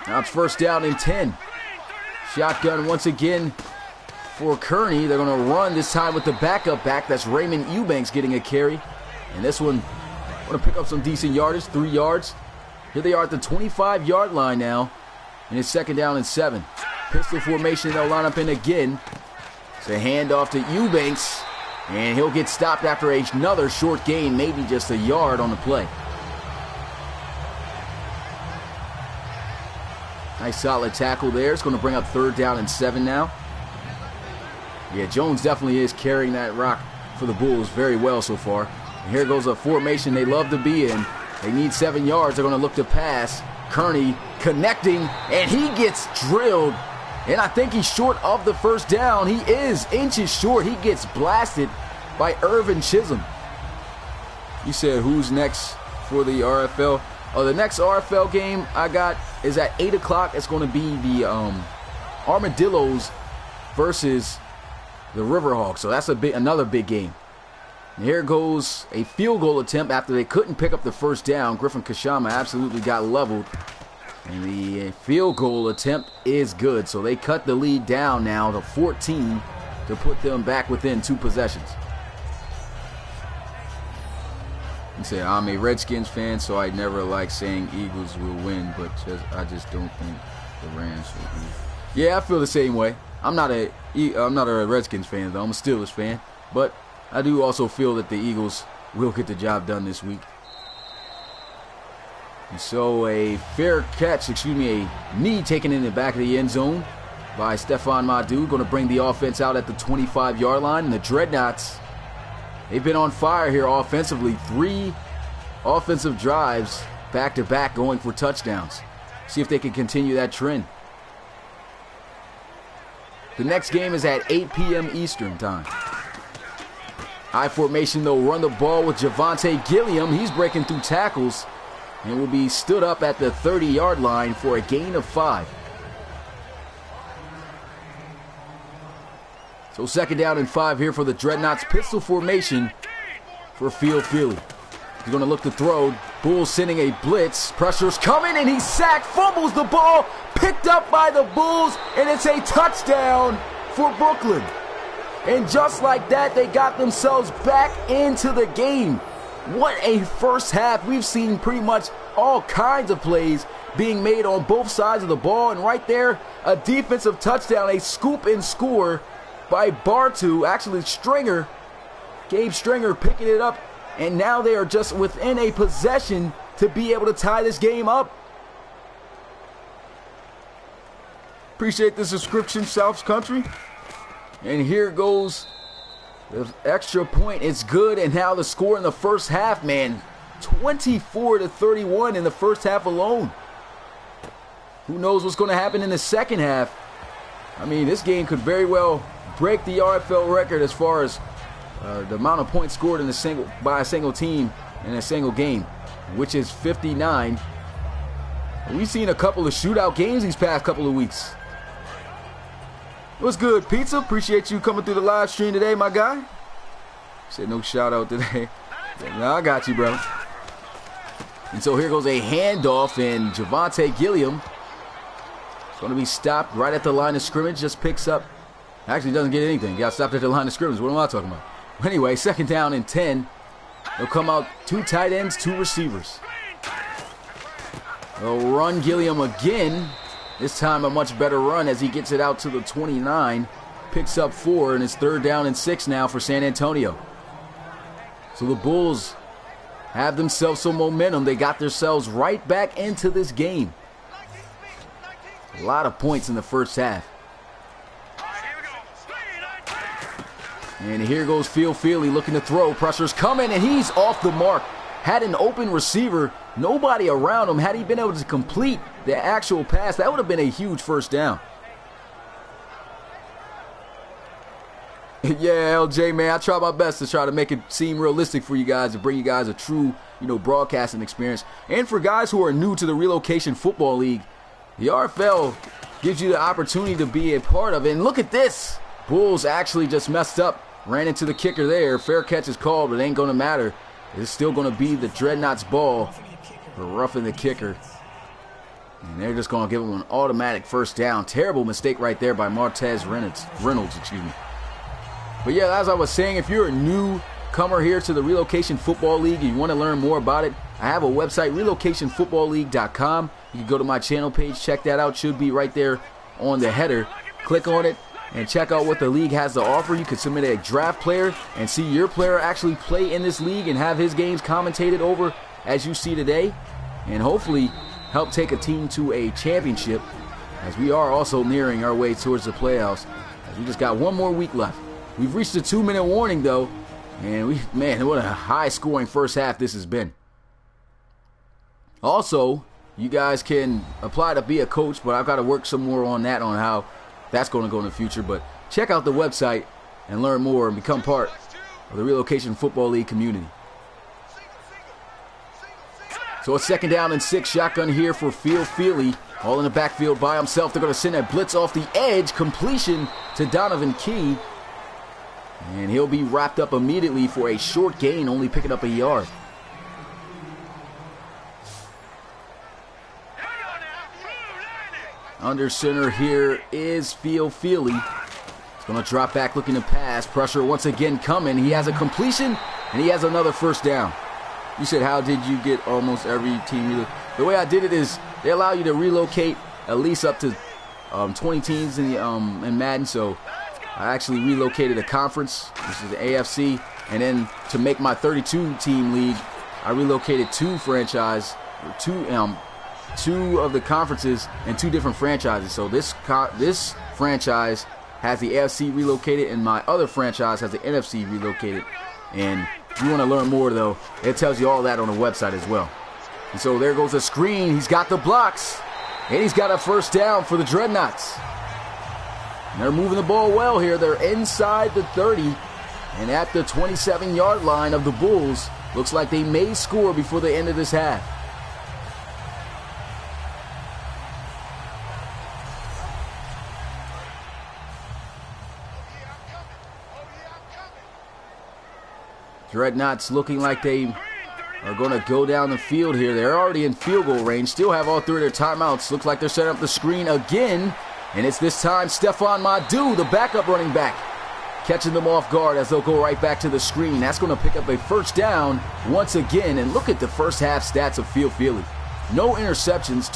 Now it's first down and 10. Shotgun once again for Kearney. They're going to run this time with the backup back. That's Raymond Eubanks getting a carry. And this one going to pick up some decent yardage, 3 yards. Here they are at the 25-yard line now. And it's second down and 7. Pistol formation they'll line up in again. It's a handoff to Eubanks. And he'll get stopped after another short gain, maybe just a yard on the play. Nice solid tackle there. It's going to bring up third down and 7 now. Yeah, Jones definitely is carrying that rock for the Bulls very well so far. And here goes a formation they love to be in. They need 7 yards. They're going to look to pass. Kearney connecting, and he gets drilled. And I think he's short of the first down. He is inches short. He gets blasted by Irvin Chisholm. You said who's next for the RFL? Oh, the next RFL game I got is at 8 o'clock. It's going to be the Armadillos versus the Riverhawks. So that's another big game. And here goes a field goal attempt after they couldn't pick up the first down. Griffin Kashama absolutely got leveled. And the field goal attempt is good. So they cut the lead down now to 14 to put them back within 2 possessions. He said, I'm a Redskins fan, so I never like saying Eagles will win, but I just don't think the Rams will be. Yeah, I feel the same way. I'm not a Redskins fan, though. I'm a Steelers fan. But I do also feel that the Eagles will get the job done this week. And so a knee taken in the back of the end zone by Stephon Madu. Going to bring the offense out at the 25-yard line. And the Dreadnoughts, they've been on fire here offensively. 3 offensive drives back-to-back going for touchdowns. See if they can continue that trend. The next game is at 8 p.m. Eastern time. I formation, they'll run the ball with Javonte Gilliam. He's breaking through tackles and will be stood up at the 30-yard line for a gain of 5. So second down and 5 here for the Dreadnoughts. Pistol formation for Field Philly. He's going to look to throw. Bulls sending a blitz. Pressure's coming, and he's sacked. Fumbles the ball. Picked up by the Bulls, and it's a touchdown for Brooklyn. And just like that, they got themselves back into the game. What a first half. We've seen pretty much all kinds of plays being made on both sides of the ball. And right there, a defensive touchdown, a scoop and score by Bartu. Actually, Gabe Stringer picking it up. And now they are just within a possession to be able to tie this game up. Appreciate the subscription, South Country. And here goes the extra point. It's good. And now the score in the first half, man. 24-31 in the first half alone. Who knows what's going to happen in the second half? I mean, this game could very well break the RFL record as far as the amount of points scored by a single team in a single game, which is 59. We've seen a couple of shootout games these past couple of weeks. What's good, Pizza? Appreciate you coming through the live stream today, my guy. Said no shout out today. No, I got you, bro. And so here goes a handoff, and Javonte Gilliam is going to be stopped right at the line of scrimmage. Just picks up. Actually doesn't get anything. Got stopped at the line of scrimmage. What am I talking about? Anyway, second down and 10. They'll come out 2 tight ends, 2 receivers. They'll run Gilliam again. This time a much better run as he gets it out to the 29. Picks up 4, and it's 3rd down and 6 now for San Antonio. So the Bulls have themselves some momentum. They got themselves right back into this game. A lot of points in the first half. And here goes Phil Feely looking to throw. Pressure's coming, and he's off the mark. Had an open receiver, nobody around him. Had he been able to complete the actual pass, that would have been a huge first down. Yeah, LJ, man, I try my best to try to make it seem realistic for you guys, to bring you guys a true, broadcasting experience. And for guys who are new to the Relocation Football League, the RFL gives you the opportunity to be a part of it. And look at this. Bulls actually just messed up. Ran into the kicker there. Fair catch is called, but it ain't going to matter. It's still going to be the Dreadnoughts ball for roughing the kicker. And they're just going to give him an automatic first down. Terrible mistake right there by Martez Reynolds. But yeah, as I was saying, if you're a newcomer here to the Relocation Football League and you want to learn more about it, I have a website, relocationfootballleague.com. You can go to my channel page, check that out. Should be right there on the header. Click on it and check out what the league has to offer. You can submit a draft player and see your player actually play in this league and have his games commentated over as you see today, and hopefully help take a team to a championship, as we are also nearing our way towards the playoffs, as we just got one more week left. We've reached the 2-minute warning though, and man, what a high scoring first half this has been. Also, you guys can apply to be a coach, but I've got to work some more on that, on how that's going to go in the future. But check out the website and learn more and become part of the Relocation Football League community. So it's 2nd down and 6, shotgun here for Phil Feely. All in the backfield by himself. They're going to send a blitz off the edge. Completion to Donovan Key. And he'll be wrapped up immediately for a short gain, only picking up a yard. Under center here is Phil Feely. He's going to drop back looking to pass. Pressure once again coming. He has a completion, and he has another first down. You said, how did you get almost every team? The way I did it is they allow you to relocate at least up to 20 teams in Madden. So I actually relocated a conference, which is the AFC. And then to make my 32-team league, I relocated two of the conferences and 2 different franchises. So this franchise has the AFC relocated, and my other franchise has the NFC relocated. And if you want to learn more, though, it tells you all that on the website as well. And so there goes the screen. He's got the blocks, and he's got a first down for the Dreadnoughts. And they're moving the ball well here. They're inside the 30 and at the 27-yard line of the Bulls. Looks like they may score before the end of this half. Dreadnoughts looking like they are going to go down the field here. They're already in field goal range. Still have all 3 of their timeouts. Looks like they're setting up the screen again. And it's this time Stephon Madu, the backup running back, catching them off guard as they'll go right back to the screen. That's going to pick up a first down once again. And look at the first half stats of Phil Feely. No interceptions,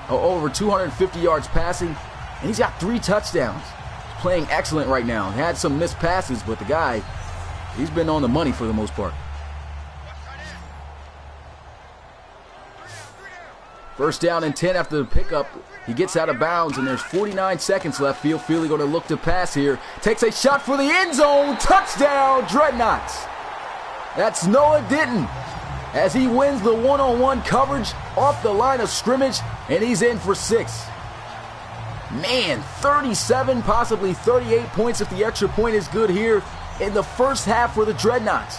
over 250 yards passing, and he's got 3 touchdowns. He's playing excellent right now. He had some missed passes, but the guy, he's been on the money for the most part. First down and 10 after the pickup. He gets out of bounds, and there's 49 seconds left. Phil Feely going to look to pass here. Takes a shot for the end zone. Touchdown, Dreadnoughts. That's Noah Denton as he wins the one-on-one coverage off the line of scrimmage, and he's in for 6. Man, 37, possibly 38 points if the extra point is good here in the first half for the Dreadnoughts.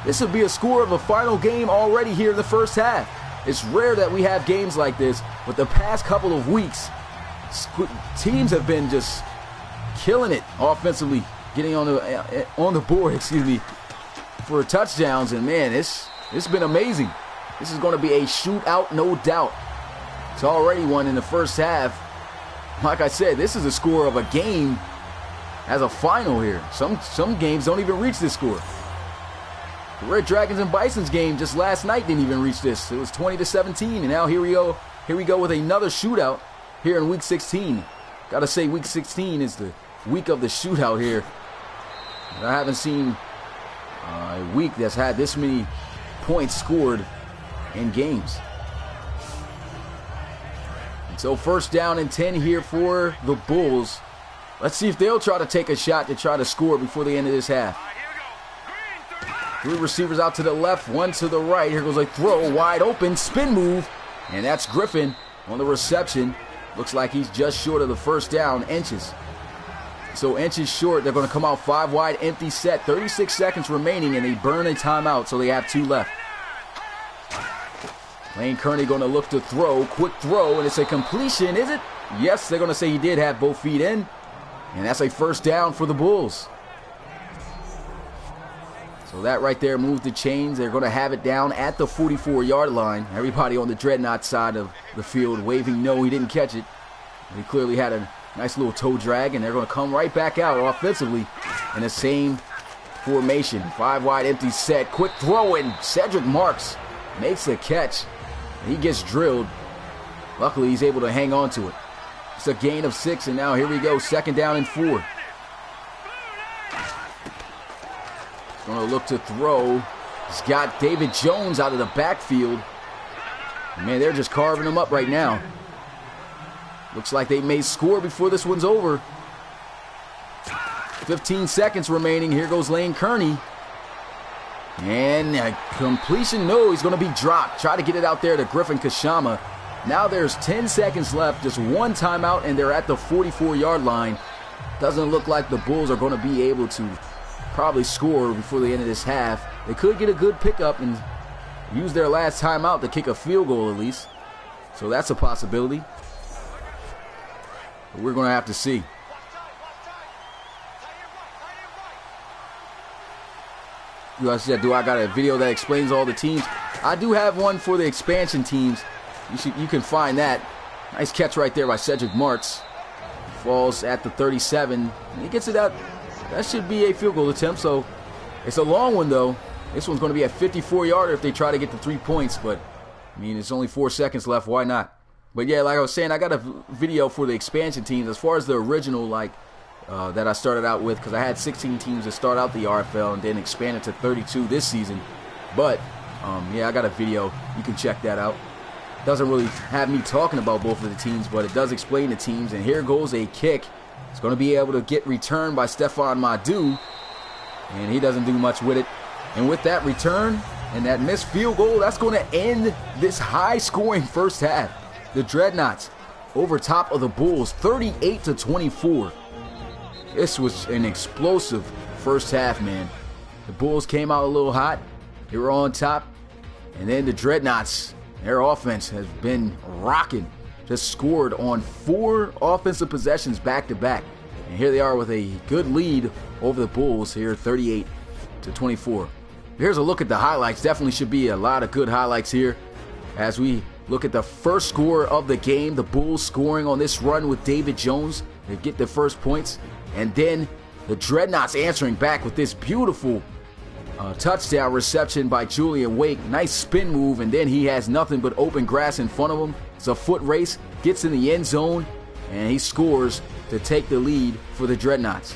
This would be a score of a final game already here in the first half. It's rare that we have games like this, but the past couple of weeks, teams have been just killing it offensively, getting on the board, for touchdowns. And man, it's been amazing. This is going to be a shootout, no doubt. It's already one in the first half. Like I said, this is a score of a game as a final here. Some games don't even reach this score. The Red Dragons and Bisons game just last night didn't even reach this. It was 20-17, and now here we go with another shootout here in Week 16. Got to say, Week 16 is the week of the shootout here. I haven't seen a week that's had this many points scored in games. And so first down and 10 here for the Bulls. Let's see if they'll try to take a shot to try to score before the end of this half. 3 receivers out to the left, 1 to the right. Here goes a throw, wide open, spin move. And that's Griffin on the reception. Looks like he's just short of the first down, inches. So inches short. They're going to come out 5 wide, empty set. 36 seconds remaining, and they burn a timeout, so they have 2 left. Lane Kearney going to look to throw. Quick throw, and it's a completion, is it? Yes, they're going to say he did have both feet in. And that's a first down for the Bulls. So that right there moved the chains. They're going to have it down at the 44-yard line. Everybody on the Dreadnought side of the field waving no, he didn't catch it. He clearly had a nice little toe drag, and they're going to come right back out offensively in the same formation. 5 wide, empty set. Quick throw, and Cedric Marks makes the catch. He gets drilled. Luckily, he's able to hang on to it. It's a gain of 6, and now here we go, second down and 4. Going to look to throw. He's got David Jones out of the backfield. Man, they're just carving him up right now. Looks like they may score before this one's over. 15 seconds remaining. Here goes Lane Kearney. And a completion. No, he's going to be dropped. Try to get it out there to Griffin Kashama. Now there's 10 seconds left. Just 1 timeout, and they're at the 44-yard line. Doesn't look like the Bulls are going to be able to probably score before the end of this half. They could get a good pickup and use their last timeout to kick a field goal at least. So that's a possibility. But we're going to have to see. You guys said, do I got a video that explains all the teams? I do have one for the expansion teams. You can find that. Nice catch right there by Cedric Marks. Falls at the 37. He gets it out. That should be a field goal attempt, so it's a long one, though. This one's going to be a 54-yarder if they try to get the 3 points, but, I mean, it's only 4 seconds left. Why not? But, yeah, like I was saying, I got a video for the expansion teams as far as the original, that I started out with, because I had 16 teams to start out the RFL and then expanded to 32 this season. But, yeah, I got a video. You can check that out. Doesn't really have me talking about both of the teams, but it does explain the teams. And here goes a kick. It's going to be able to get returned by Stephon Madu, and he doesn't do much with it. And with that return and that missed field goal, that's going to end this high-scoring first half. The Dreadnoughts over top of the Bulls, 38-24. This was an explosive first half, man. The Bulls came out a little hot. They were on top. And then the Dreadnoughts, their offense has been rocking. Just scored on 4 offensive possessions back-to-back. And here they are with a good lead over the Bulls here, 38-24. Here's a look at the highlights. Definitely should be a lot of good highlights here as we look at the first score of the game. The Bulls scoring on this run with David Jones to get the first points. And then the Dreadnoughts answering back with this beautiful touchdown reception by Julian Wake. Nice spin move, and then he has nothing but open grass in front of him. It's a foot race, gets in the end zone, and he scores to take the lead for the Dreadnoughts.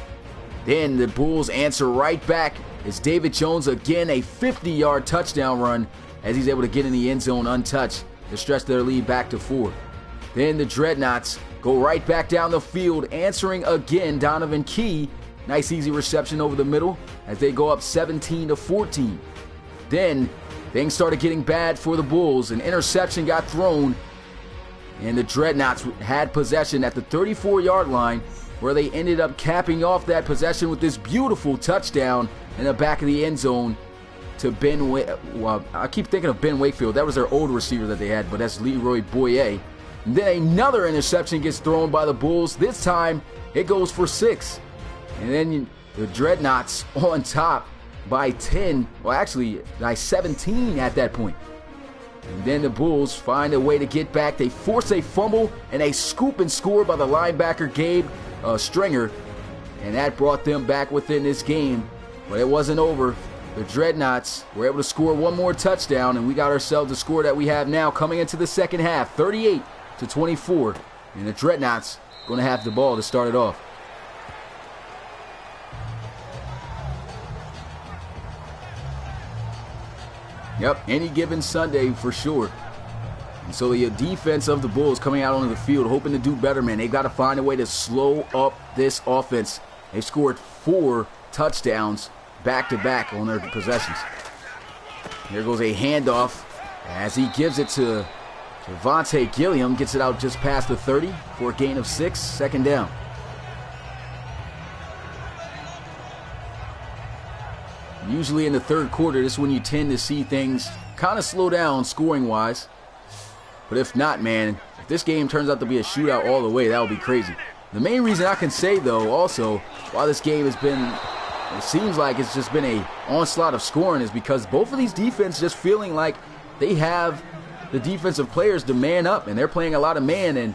Then the Bulls answer right back. It's David Jones again, a 50-yard touchdown run as he's able to get in the end zone untouched to stretch their lead back to 4. Then the Dreadnoughts go right back down the field, answering again. Donovan Key, nice easy reception over the middle as they go up 17-14. Then things started getting bad for the Bulls. An interception got thrown, and the Dreadnoughts had possession at the 34-yard line, where they ended up capping off that possession with this beautiful touchdown in the back of the end zone to I keep thinking of Ben Wakefield. That was their old receiver that they had, but that's Leroy Boyer. And then another interception gets thrown by the Bulls. This time, it goes for 6. And then the Dreadnoughts on top by 10. Well, actually, by 17 at that point. And then the Bulls find a way to get back. They force a fumble and a scoop and score by the linebacker Gabe Stringer. And that brought them back within this game. But it wasn't over. The Dreadnoughts were able to score one more touchdown, and we got ourselves the score that we have now coming into the second half, 38-24. And the Dreadnoughts going to have the ball to start it off. Yep, any given Sunday for sure. And so the defense of the Bulls coming out onto the field, hoping to do better, man. They've got to find a way to slow up this offense. They've scored 4 touchdowns back-to-back on their possessions. Here goes a handoff as he gives it to Javonte Gilliam. Gets it out just past the 30 for a gain of 6. Second down. Usually in the third quarter, this is when you tend to see things kind of slow down scoring-wise. But if not, man, if this game turns out to be a shootout all the way, that would be crazy. The main reason I can say, though, also, why this game has been, it seems like it's just been a onslaught of scoring, is because both of these defenses just feeling like they have the defensive players to man up, and they're playing a lot of man, and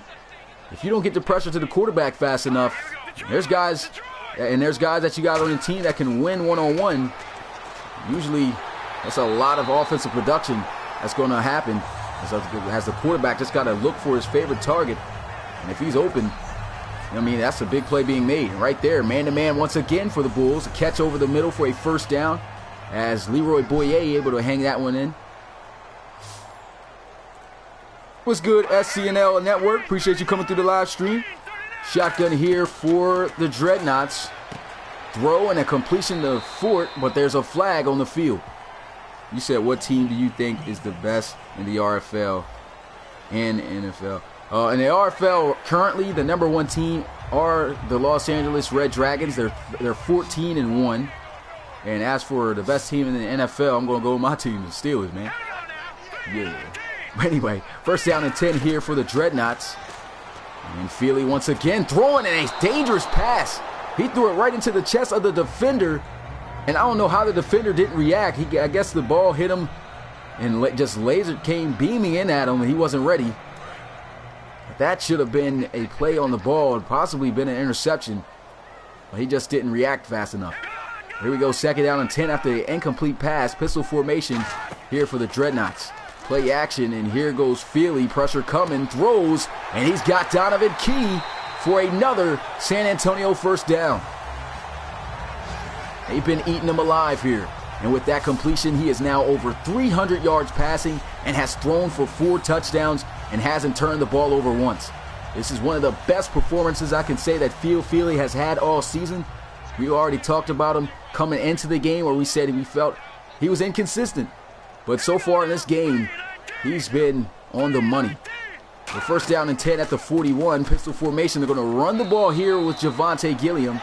if you don't get the pressure to the quarterback fast enough, there's guys that you got on your team that can win one-on-one. Usually, that's a lot of offensive production that's going to happen as the quarterback just got to look for his favorite target. And if he's open, I mean, that's a big play being made. Right there, man-to-man once again for the Bulls. A catch over the middle for a first down as Leroy Boyer able to hang that one in. What's good, SCNL Network? Appreciate you coming through the live stream. Shotgun here for the Dreadnoughts. Throw and a completion to Fort, but there's a flag on the field. You said, what team do you think is the best in the RFL and NFL? In the RFL, currently the number 1 team are the Los Angeles Red Dragons. They're 14-1. And as for the best team in the NFL, I'm going to go with my team, the Steelers, man. Yeah. But anyway, first down and 10 here for the Dreadnoughts. And Feely once again throwing in a dangerous pass. He threw it right into the chest of the defender. And I don't know how the defender didn't react. I guess the ball hit him and just laser came beaming in at him, and he wasn't ready. That should have been a play on the ball and possibly been an interception. But he just didn't react fast enough. Here we go, second down and 10 after the incomplete pass. Pistol formation here for the Dreadnoughts. Play action, and here goes Feely. Pressure coming, throws, and he's got Donovan Key for another San Antonio first down. They've been eating him alive here. And with that completion, he is now over 300 yards passing and has thrown for 4 touchdowns and hasn't turned the ball over once. This is one of the best performances I can say that Feely has had all season. We already talked about him coming into the game where we said we felt he was inconsistent. But so far in this game, he's been on the money. The first down and 10 at the 41. Pistol formation. They're going to run the ball here with Javonte Gilliam.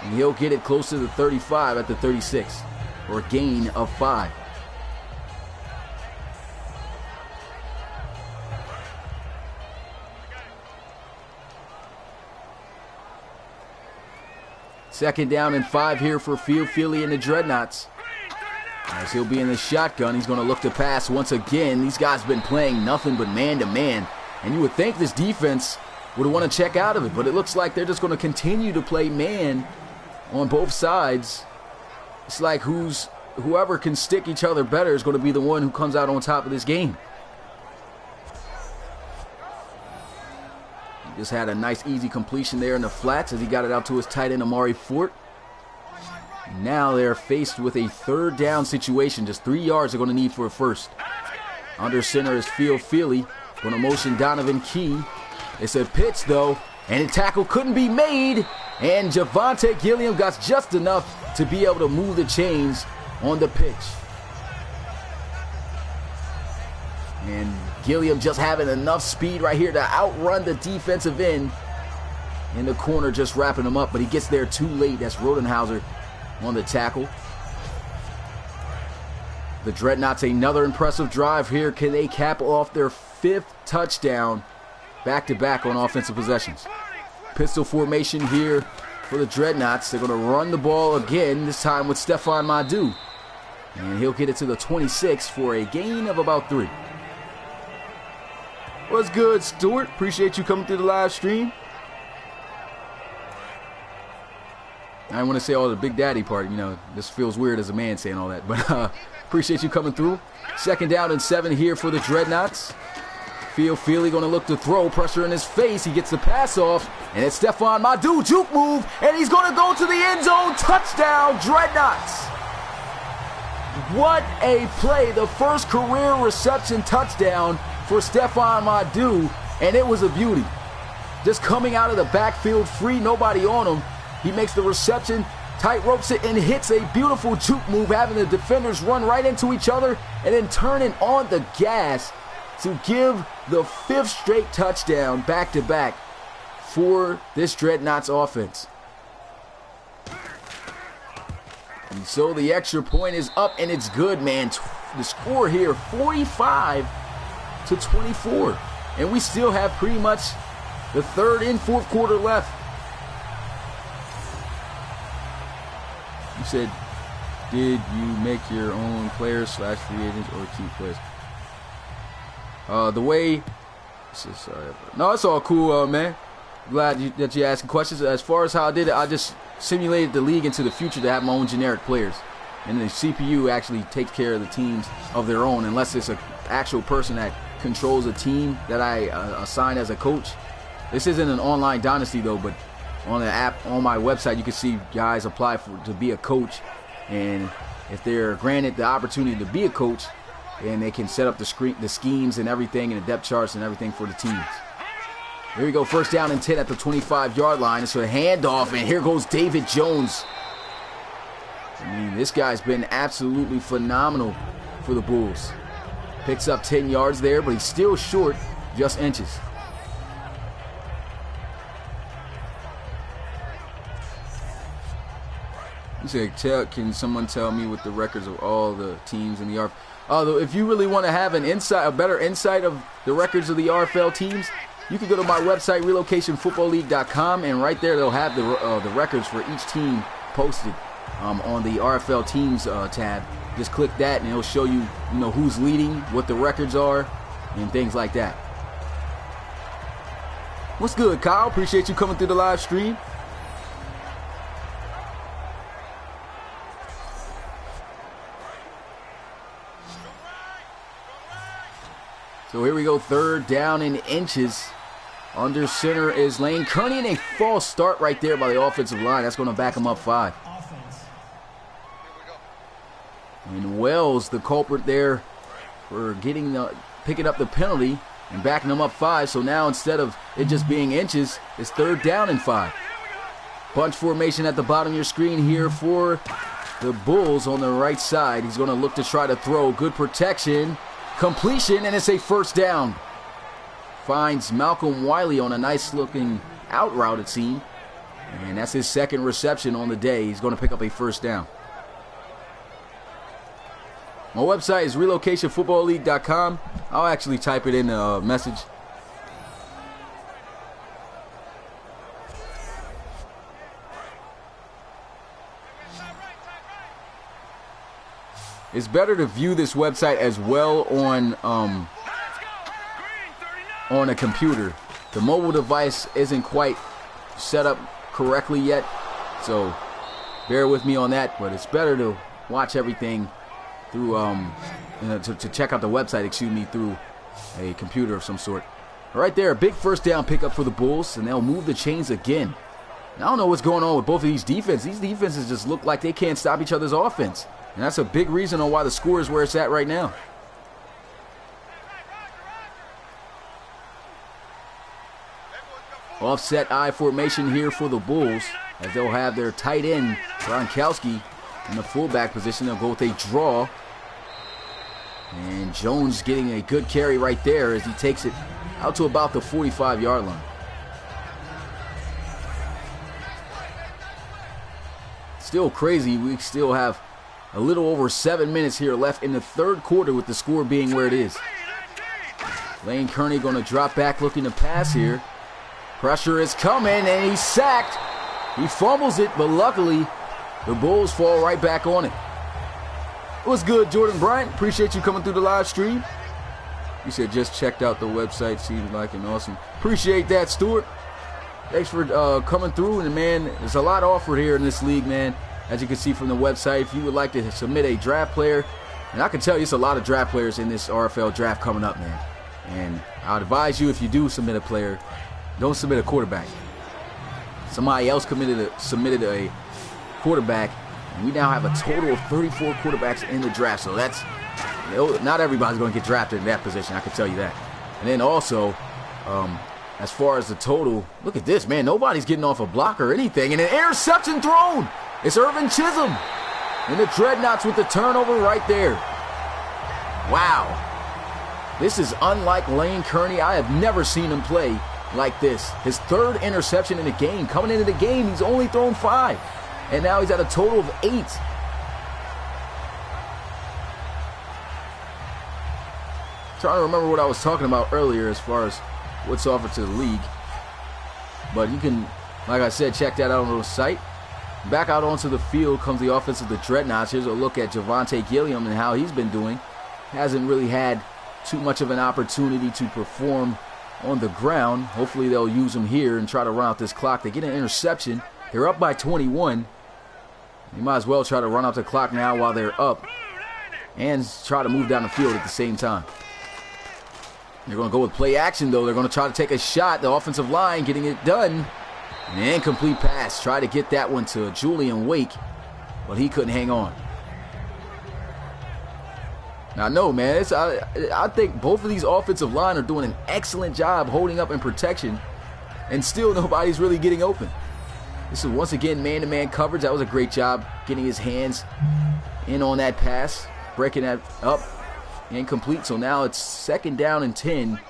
And he'll get it close to the 35 at the 36. For a gain of 5. Second down and 5 here for Feely and the Dreadnoughts. As he'll be in the shotgun, he's going to look to pass once again. These guys have been playing nothing but man-to-man. And you would think this defense would want to check out of it, but it looks like they're just going to continue to play man on both sides. It's like whoever can stick each other better is going to be the one who comes out on top of this game. He just had a nice easy completion there in the flats as he got it out to his tight end Amari Fort. Now they're faced with a third down situation. Just 3 yards they're going to need for a first. Under center is Phil Feely. Going to motion Donovan Key. It's a pitch though, and the tackle couldn't be made. And Javonte Gilliam got just enough to be able to move the chains on the pitch. And Gilliam just having enough speed right here to outrun the defensive end in the corner, just wrapping him up. But he gets there too late. That's Rodenhauser on the tackle. The Dreadnoughts, another impressive drive here. Can they cap off their 5th touchdown back-to-back on offensive possessions? Pistol formation here for the Dreadnoughts. They're going to run the ball again, this time with Stephon Madu. And he'll get it to the 26 for a gain of about 3. What's good, Stuart? Appreciate you coming through the live stream. I didn't want to say all the Big Daddy part, you know, this feels weird as a man saying all that, but appreciate you coming through. 2nd down and 7 here for the Dreadnoughts. Phil Feely going to look to throw, pressure in his face. He gets the pass off, and it's Stephon Madu, juke move, and he's going to go to the end zone. Touchdown, Dreadnoughts. What a play. The first career reception touchdown for Stephon Madu, and it was a beauty. Just coming out of the backfield free, nobody on him. He makes the reception, tight ropes it, and hits a beautiful juke move, having the defenders run right into each other and then turning on the gas to give the 5th straight touchdown back-to-back for this Dreadnoughts offense. And so the extra point is up, and it's good, man. The score here, 45-24. And we still have pretty much the 3rd and 4th quarter left. You said, did you make your own players / free agents or keep players? The way, no, it's all cool, man. Glad that you're asking questions. As far as how I did it, I just simulated the league into the future to have my own generic players. And the CPU actually takes care of the teams of their own, unless it's an actual person that controls a team that I assign as a coach. This isn't an online dynasty though, but on the app on my website you can see guys apply to be a coach, and if they're granted the opportunity to be a coach, then they can set up the schemes and everything, and the depth charts and everything for the teams. Here we go, 1st down and 10 at the 25-yard line. It's a handoff, and here goes David Jones. I mean, this guy's been absolutely phenomenal for the Bulls. Picks up 10 yards there, but he's still short, just inches. You say, can someone tell me what the records of all the teams in the RFL? If you really want to have a better insight of the records of the RFL teams, you can go to my website, relocationfootballleague.com, and right there they'll have the records for each team posted on the RFL teams tab. Just click that, and it'll show you, who's leading, what the records are, and things like that. What's good, Kyle? Appreciate you coming through the live stream. So here we go, 3rd down and inches. Under center is Lane Kearney, and a false start right there by the offensive line. That's going to back him up 5. And Wells, the culprit there for picking up the penalty and backing him up 5. So now instead of it just being inches, it's 3rd down and 5. Bunch formation at the bottom of your screen here for the Bulls on the right side. He's going to look to try to throw. Good protection. Completion, and it's a 1st down. Finds Malcolm Wiley on a nice looking out route, it seemed. And that's his 2nd reception on the day. He's going to pick up a 1st down. My website is relocationfootballleague.com. I'll actually type it in the message. it's better to view this website as well on a computer. The mobile device isn't quite set up correctly yet, so bear with me on that. But it's better to watch everything through to check out the website, through a computer of some sort. Right there, a big first down pickup for the Bulls, and they'll move the chains again. And I don't know what's going on with both of these defenses. These defenses just look like they can't stop each other's offense, and that's a big reason on why the score is where it's at right now. Offset I formation here for the Bulls, as they'll have their tight end, Gronkowski, in the fullback position. They'll go with a draw. And Jones getting a good carry right there as he takes it out to about the 45-yard line. Still crazy. We still have a little over 7 minutes here left in the third quarter with the score being where it is. Lane Kearney going to drop back looking to pass here. Pressure is coming, and he's sacked. He fumbles it, but luckily, the Bulls fall right back on it. What's good, Jordan Bryant? Appreciate you coming through the live stream. You said just checked out the website. Seems like an awesome. Appreciate that, Stuart. Thanks for coming through. And, man, there's a lot offered here in this league, man. As you can see from the website, if you would like to submit a draft player, and I can tell you it's a lot of draft players in this RFL draft coming up, man. And I would advise you, if you do submit a player, don't submit a quarterback. Somebody else submitted a quarterback, and we now have a total of 34 quarterbacks in the draft. So that's, not everybody's going to get drafted in that position, I can tell you that. And then also, as far as the total, look at this, man. Nobody's getting off a block or anything. And an interception thrown. It's Irvin Chisholm. And the Dreadnoughts with the turnover right there. Wow. This is unlike Lane Kearney. I have never seen him play like this. His third interception in the game. Coming into the game, he's only thrown 5. And now he's at a total of 8. Trying to remember what I was talking about earlier as far as what's offered to the league. But you can, like I said, check that out on the site. Back out onto the field comes the offense of the Dreadnoughts. Here's a look at Javonte Gilliam and how he's been doing. Hasn't really had too much of an opportunity to perform on the ground. Hopefully they'll use him here and try to run out this clock. They get an interception. They're up by 21. You might as well try to run out the clock now while they're up and try to move down the field at the same time. They're going to go with play action, though. They're going to try to take a shot. The offensive line getting it done. An incomplete pass. Try to get that one to Julian Wake, but he couldn't hang on. Now, no, man. I think both of these offensive line are doing an excellent job holding up in protection, and still nobody's really getting open. This is, once again, man-to-man coverage. That was a great job getting his hands in on that pass, breaking that up. Incomplete, so now it's 2nd down and 10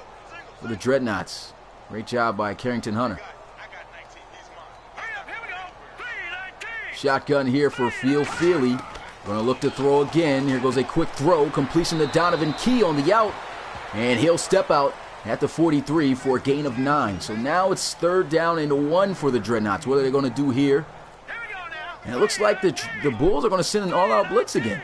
for the Dreadnoughts. Great job by Carrington Hunter. Shotgun here for Phil Feely. Going to look to throw again. Here goes a quick throw. Completion to Donovan Key on the out. And he'll step out at the 43 for a gain of 9. So now it's 3rd down and 1 for the Dreadnoughts. What are they going to do here? And it looks like the Bulls are going to send an all-out blitz again.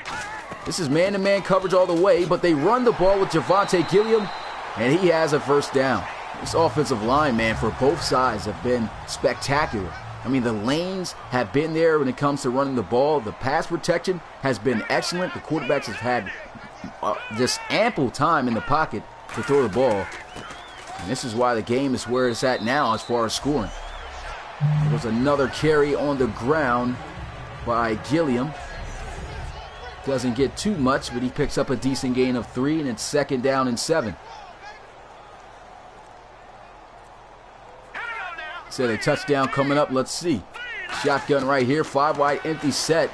This is man-to-man coverage all the way, but they run the ball with Javonte Gilliam, and he has a 1st down. This offensive line, man, for both sides have been spectacular. I mean, the lanes have been there when it comes to running the ball. The pass protection has been excellent. The quarterbacks have had just ample time in the pocket to throw the ball. And this is why the game is where it's at now as far as scoring. There was another carry on the ground by Gilliam. Doesn't get too much, but he picks up a decent gain of 3, and it's 2nd down and 7. Said a touchdown coming up. Let's see. Shotgun right here. 5 wide empty set.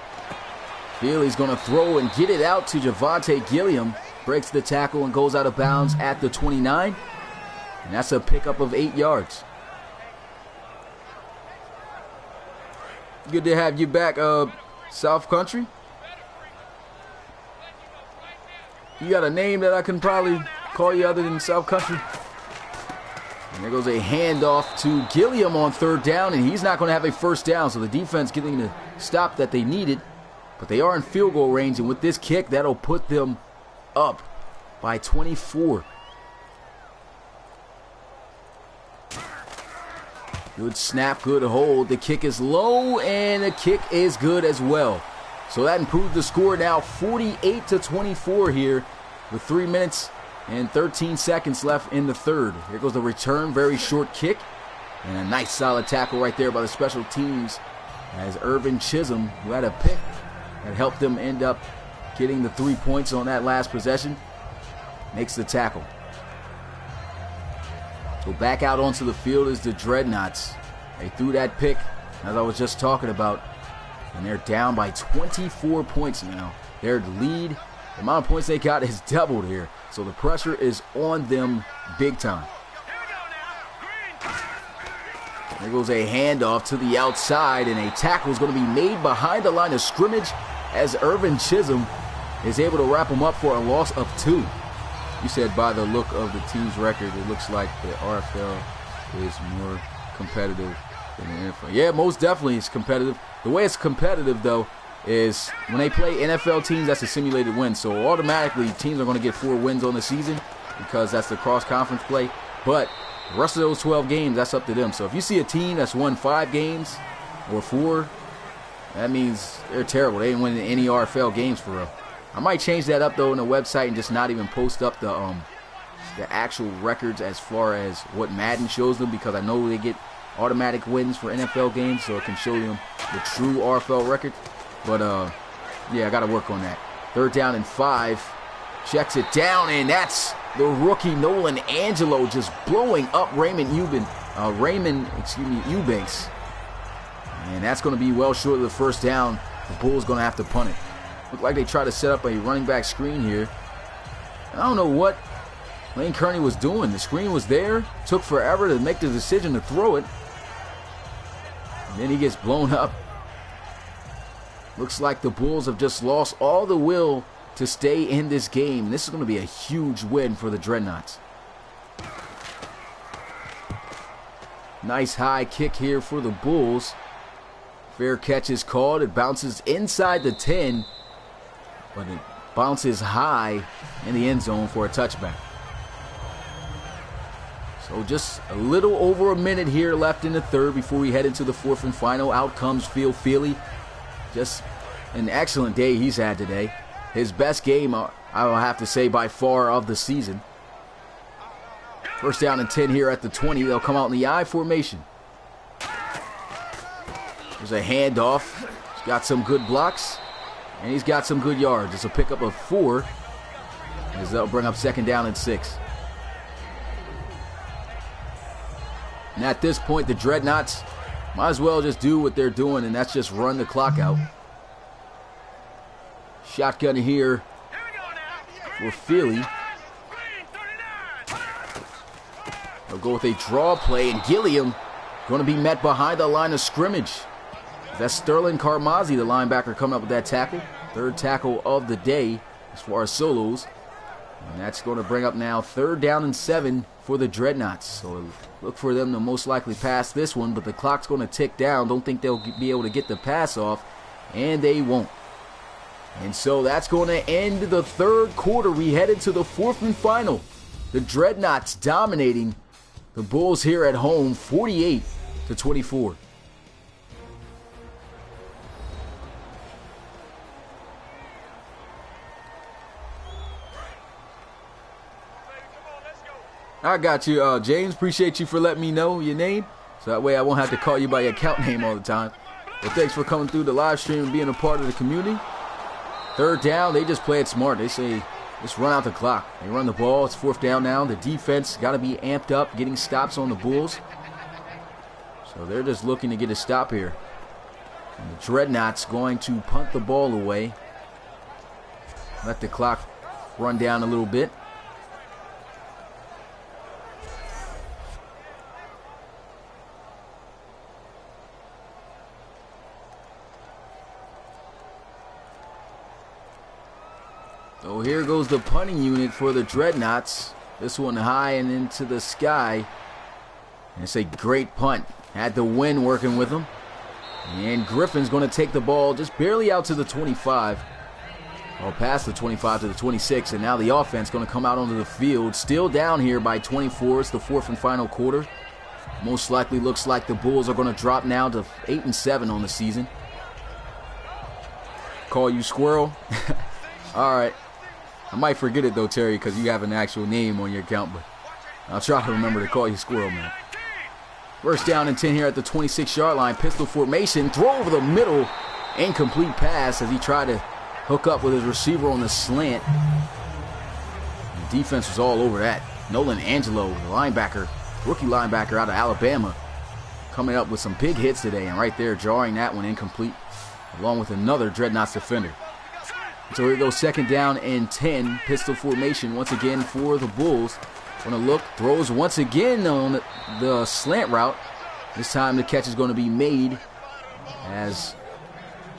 Feely's going to throw and get it out to Javonte Gilliam. Breaks the tackle and goes out of bounds at the 29. And that's a pickup of 8 yards. Good to have you back, South Country. You got a name that I can probably call you other than South Country? And there goes a handoff to Gilliam on 3rd down, and he's not going to have a 1st down, so the defense getting the stop that they needed. But they are in field goal range, and with this kick, that'll put them up by 24. Good snap, good hold. The kick is low, and the kick is good as well. So that improved the score now 48-24 here with 3 minutes and 13 seconds left in the third. Here goes the return, very short kick. And a nice solid tackle right there by the special teams as Irvin Chisholm, who had a pick that helped them end up getting the 3 points on that last possession, makes the tackle. So back out onto the field is the Dreadnoughts. They threw that pick, as I was just talking about, and they're down by 24 points now. Their lead, the amount of points they got is doubled here. So the pressure is on them big time. There goes a handoff to the outside, and a tackle is going to be made behind the line of scrimmage as Irvin Chisholm is able to wrap him up for a loss of 2. You said by the look of the team's record, it looks like the RFL is more competitive than the NFL. Yeah, most definitely it's competitive. The way it's competitive, though, is when they play NFL teams, that's a simulated win. So automatically, teams are going to get 4 wins on the season because that's the cross-conference play. But the rest of those 12 games, that's up to them. So if you see a team that's won 5 games or 4, that means they're terrible. They ain't winning any RFL games for real. I might change that up, though, on the website and just not even post up the actual records as far as what Madden shows them, because I know they get automatic wins for NFL games, so it can show them the true RFL record. But, yeah, I got to work on that. 3rd down and 5. Checks it down, and that's the rookie Nolan Angelo just blowing up Eubanks. And that's going to be well short of the 1st down. The Bulls going to have to punt it. Looked like they tried to set up a running back screen here. I don't know what Lane Kearney was doing. The screen was there. Took forever to make the decision to throw it. And then he gets blown up. Looks like the Bulls have just lost all the will to stay in this game. This is going to be a huge win for the Dreadnoughts. Nice high kick here for the Bulls. Fair catch is called. It bounces inside the 10. But it bounces high in the end zone for a touchback. So just a little over a minute here left in the third before we head into the 4th and final. Out comes Phil Feely. Just an excellent day he's had today. His best game, I will have to say, by far of the season. 1st down and 10 here at the 20. They'll come out in the I formation. There's a handoff. He's got some good blocks. And he's got some good yards. It's a pickup of 4. As they'll bring up 2nd down and 6. And at this point, the Dreadnoughts might as well just do what they're doing, and that's just run the clock out. Shotgun here for Philly. They'll go with a draw play, and Gilliam going to be met behind the line of scrimmage. That's Sterling Carmazzi, the linebacker, coming up with that tackle. 3rd tackle of the day as far as solos. And that's going to bring up now 3rd down and 7 for the Dreadnoughts. So look for them to most likely pass this one, but the clock's going to tick down. Don't think they'll be able to get the pass off, and they won't. And so that's going to end the 3rd quarter. We head into the 4th and final. The Dreadnoughts dominating the Bulls here at home, 48-24. I got you, James. Appreciate you for letting me know your name, so that way I won't have to call you by your account name all the time. But thanks for coming through the live stream and being a part of the community. 3rd down, they just play it smart. They say, let's run out the clock. They run the ball. It's 4th down now. The defense got to be amped up, getting stops on the Bulls. So they're just looking to get a stop here. And the Dreadnoughts going to punt the ball away. Let the clock run down a little bit. So here goes the punting unit for the Dreadnoughts. This one high and into the sky. And it's a great punt. Had the wind working with them. And Griffin's going to take the ball just barely out to the 25. Or past the 25 to the 26. And now the offense going to come out onto the field. Still down here by 24. It's the fourth and final quarter. Most likely looks like the Bulls are going to drop now to 8-7 on the season. Call you Squirrel? All right. I might forget it though, Terry, because you have an actual name on your account. But I'll try to remember to call you Squirrel, man. First down and 10 here at the 26-yard line. Pistol formation. Throw over the middle. Incomplete pass as he tried to hook up with his receiver on the slant. The defense was all over that. Nolan Angelo, the linebacker, rookie linebacker out of Alabama, coming up with some big hits today. And right there, drawing that one incomplete, along with another Dreadnoughts defender. So here goes second down and 10. Pistol formation once again for the Bulls. Going to look, throws once again on the slant route. This time the catch is going to be made as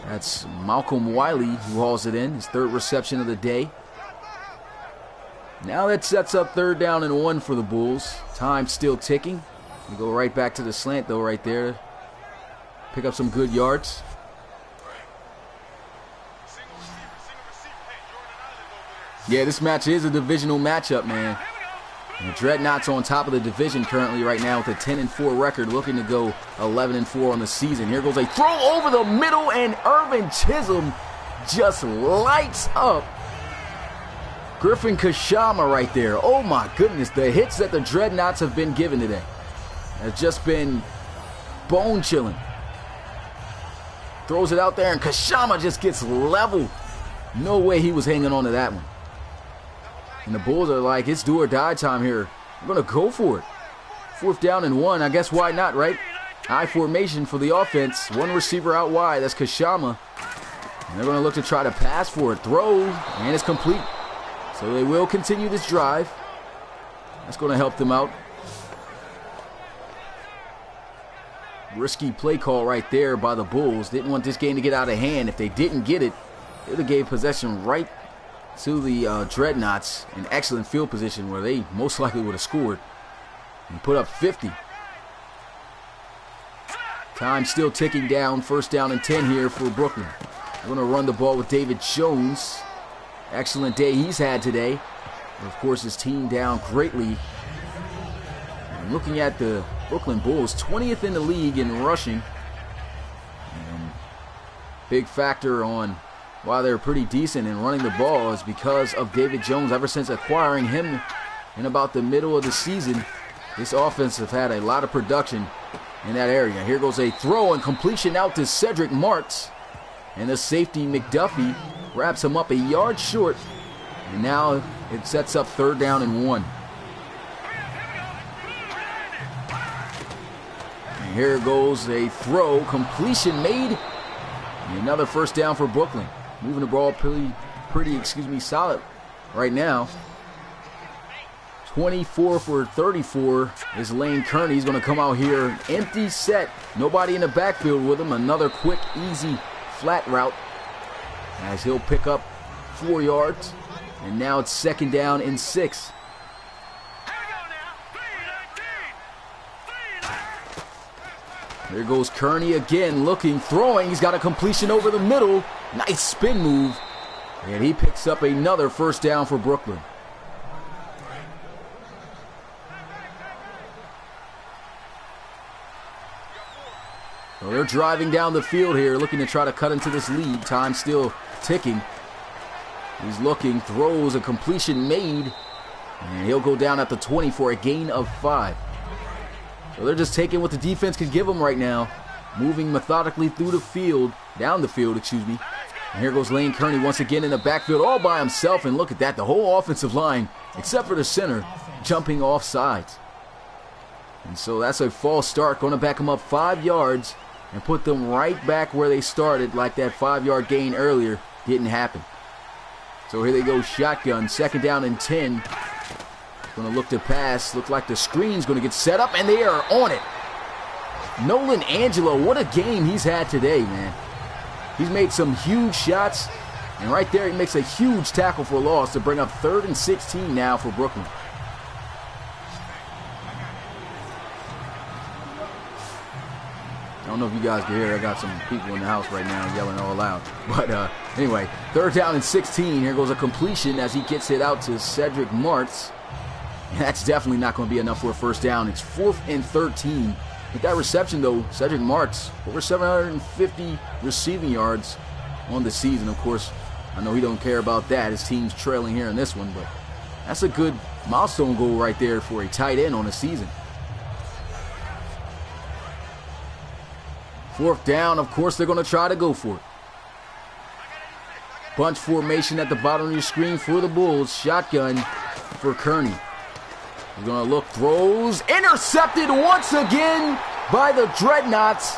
that's Malcolm Wiley who hauls it in. His third reception of the day. Now that sets up third down and 1 for the Bulls. Time still ticking. We go right back to the slant though right there. Pick up some good yards. Yeah, this match is a divisional matchup, man. And the Dreadnoughts on top of the division currently right now with a 10-4 record, looking to go 11-4 on the season. Here goes a throw over the middle, and Irvin Chisholm just lights up Griffin Kashama right there. Oh my goodness, the hits that the Dreadnoughts have been given today have just been bone chilling. Throws it out there, and Kashama just gets leveled. No way he was hanging on to that one. And the Bulls are like, it's do or die time here. We're going to go for it. Fourth down and 1. I guess why not, right? High formation for the offense. One receiver out wide. That's Kashama. And they're going to look to try to pass for it. Throw, and it's complete. So they will continue this drive. That's going to help them out. Risky play call right there by the Bulls. Didn't want this game to get out of hand. If they didn't get it, they would have gave possession right to the Dreadnoughts in excellent field position where they most likely would have scored and put up 50. Time still ticking down. First down and 10 here for Brooklyn. They're going to run the ball with David Jones. Excellent day he's had today. And of course, his team down greatly. And looking at the Brooklyn Bulls, 20th in the league in rushing. And big factor on why they're pretty decent in running the ball is because of David Jones. Ever since acquiring him in about the middle of the season, this offense have had a lot of production in that area. Here goes a throw and completion out to Cedric Martz. And the safety McDuffie wraps him up a yard short. And now it sets up third down and 1. And here goes a throw, completion made. And another first down for Brooklyn. Moving the ball pretty solid right now. 24 for 34 is Lane Kearney. He's going to come out here empty set. Nobody in the backfield with him. Another quick, easy, flat route as he'll pick up 4 yards. And now it's second down and 6. There goes Kearney again, looking, throwing. He's got a completion over the middle. Nice spin move. And he picks up another first down for Brooklyn. So they're driving down the field here, looking to try to cut into this lead. Time still ticking. He's looking, throws, a completion made. And he'll go down at the 20 for a gain of 5. So they're just taking what the defense can give them right now. Moving methodically through the field, down the field, excuse me. And here goes Lane Kearney once again in the backfield all by himself. And look at that, the whole offensive line, except for the center, jumping off sides. And so that's a false start, going to back them up 5 yards and put them right back where they started, like that 5-yard gain earlier didn't happen. So here they go, shotgun, second down and 10. Going to look to pass. Look like the screen's going to get set up, and they are on it. Nolan Angelo, what a game he's had today, man. He's made some huge shots, and right there he makes a huge tackle for loss to bring up 3rd and 16 now for Brooklyn. I don't know if you guys can hear. I got some people in the house right now yelling all loud. But anyway, 3rd down and 16. Here goes a completion as he gets it out to Cedric Martz. And that's definitely not going to be enough for a 1st down. It's 4th and 13. With that reception, though, Cedric Martz, over 750 receiving yards on the season. Of course, I know he don't care about that. His team's trailing here in this one, but that's a good milestone goal right there for a tight end on a season. 4th down, of course, they're going to try to go for it. Bunch formation at the bottom of your screen for the Bulls. Shotgun for Kearney. He's going to look, throws, intercepted once again by the Dreadnoughts.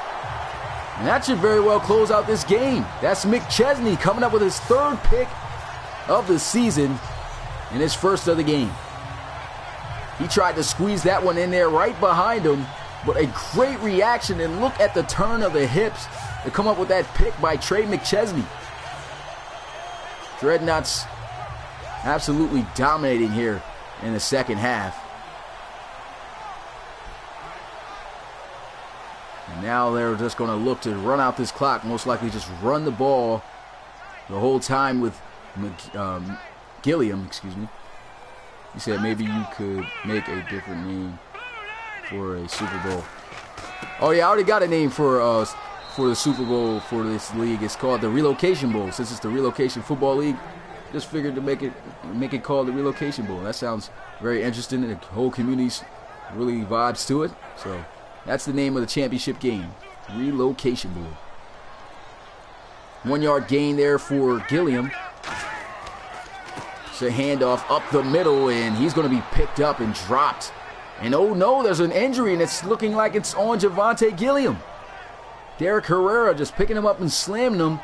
And that should very well close out this game. That's McChesney coming up with his 3rd pick of the season and his 1st of the game. He tried to squeeze that one in there right behind him, but a great reaction, and look at the turn of the hips to come up with that pick by Trey McChesney. Dreadnoughts absolutely dominating here in the 2nd half. And now they're just going to look to run out this clock, most likely just run the ball the whole time with Gilliam, excuse me. He said maybe you could make a different name for a Super Bowl. Oh yeah, I already got a name for the Super Bowl for this league. It's called the Relocation Bowl. Since it's the Relocation Football League, just figured to make it called the Relocation Bowl. That sounds very interesting, and the whole community really vibes to it. So that's the name of the championship game, Relocation Bowl. 1 yard gain there for Gilliam. It's a handoff up the middle, and he's going to be picked up and dropped. And oh no, there's an injury, and it's looking like it's on Javonte Gilliam. Derek Herrera just picking him up and slamming him.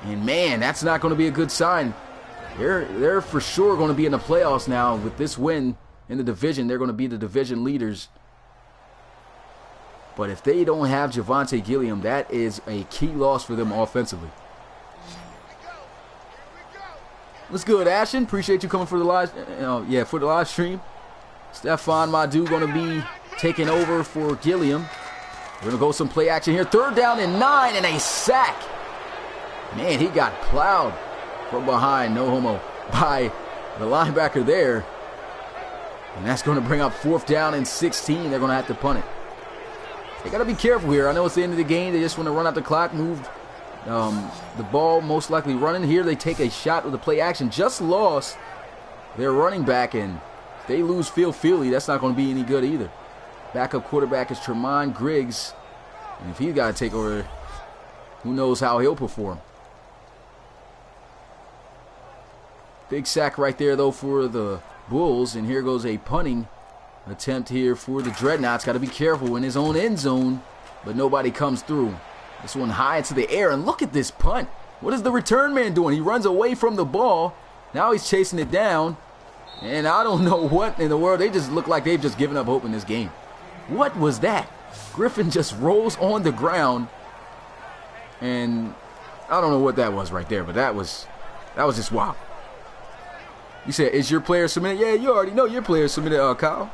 And man, that's not going to be a good sign. They're for sure going to be in the playoffs now with this win in the division. They're going to be the division leaders. But if they don't have Javonte Gilliam, that is a key loss for them offensively. What's good, Ashton? Appreciate you coming for the live, for the live stream. Stephon Madu going to be taking over for Gilliam. We're going to go some play action here. 3rd down and 9 and a sack. Man, he got plowed from behind, no homo, by the linebacker there. And that's going to bring up 4th down and 16. They're going to have to punt it. They got to be careful here. I know it's the end of the game. They just want to run out the clock, move the ball most likely running. Here they take a shot with the play action. Just lost their running back, and they lose Phil Feely. That's not going to be any good either. Backup quarterback is Tremont Griggs. And if he's got to take over, who knows how he'll perform. Big sack right there, though, for the Bulls. And here goes a punting attempt here for the Dreadnoughts. Got to be careful in his own end zone, but nobody comes through. This one high into the air, and look at this punt. What is the return man doing? He runs away from the ball. Now he's chasing it down. And I don't know what in the world. They just look like they've just given up hope in this game. What was that? Griffin just rolls on the ground. And I don't know what that was right there, but that was just wild. You said, is your player submitted? Yeah, you already know your player submitted, Kyle.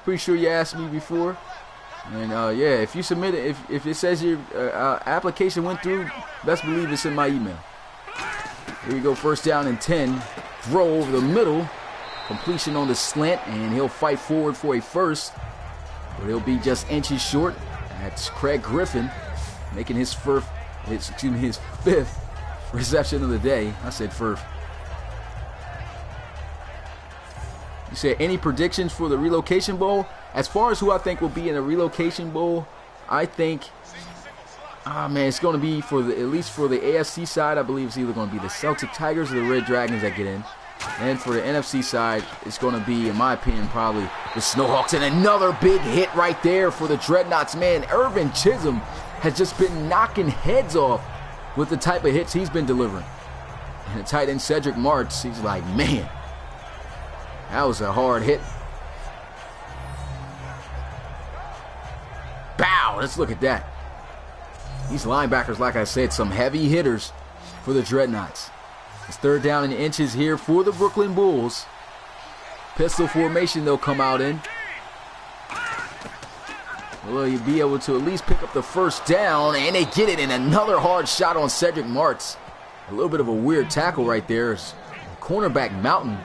Pretty sure you asked me before. And yeah, if you submit it, if it says your application went through, best believe it's in my email. Here we go, 1st down and 10. Throw over the middle. Completion on the slant, and he'll fight forward for a 1st. But he'll be just inches short. That's Craig Griffin making his 5th reception of the day. I said 1st. You said any predictions for the Relocation Bowl? As far as who I think will be in the Relocation Bowl, I think, it's going to be at least for the AFC side. I believe it's either going to be the Celtic Tigers or the Red Dragons that get in. And for the NFC side, it's going to be, in my opinion, probably the Snowhawks. And another big hit right there for the Dreadnoughts. Man, Irvin Chisholm has just been knocking heads off with the type of hits he's been delivering. And the tight end Cedric Martz, he's like, man, that was a hard hit. Bow! Let's look at that. These linebackers, like I said, some heavy hitters for the Dreadnoughts. It's 3rd down and inches here for the Brooklyn Bulls. Pistol formation they'll come out in. Will you be able to at least pick up the first down? And they get it, and another hard shot on Cedric Martz. A little bit of a weird tackle right there. Cornerback Mountain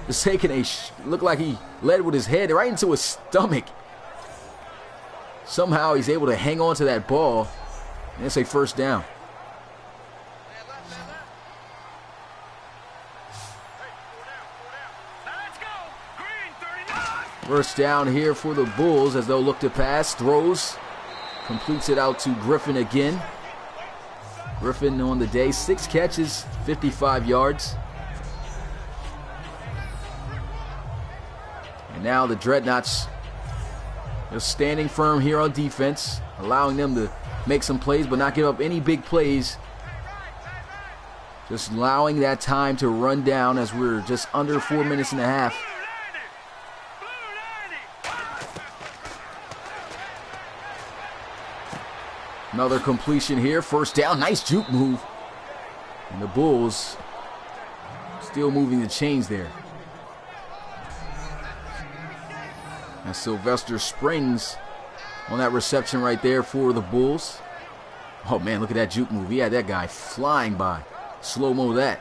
is taking looked like he led with his head right into his stomach. Somehow he's able to hang on to that ball. And it's a first down. First down here for the Bulls as they'll look to pass. Throws. Completes it out to Griffin again. Griffin on the day. 6 catches, 55 yards. And now the Dreadnoughts are standing firm here on defense, allowing them to make some plays but not give up any big plays. Just allowing that time to run down as we're just under 4 minutes and a half. Another completion here. First down. Nice juke move. And the Bulls still moving the chains there. And Sylvester Springs on that reception right there for the Bulls. Oh, man, look at that juke move. He had that guy flying by. Slow-mo that.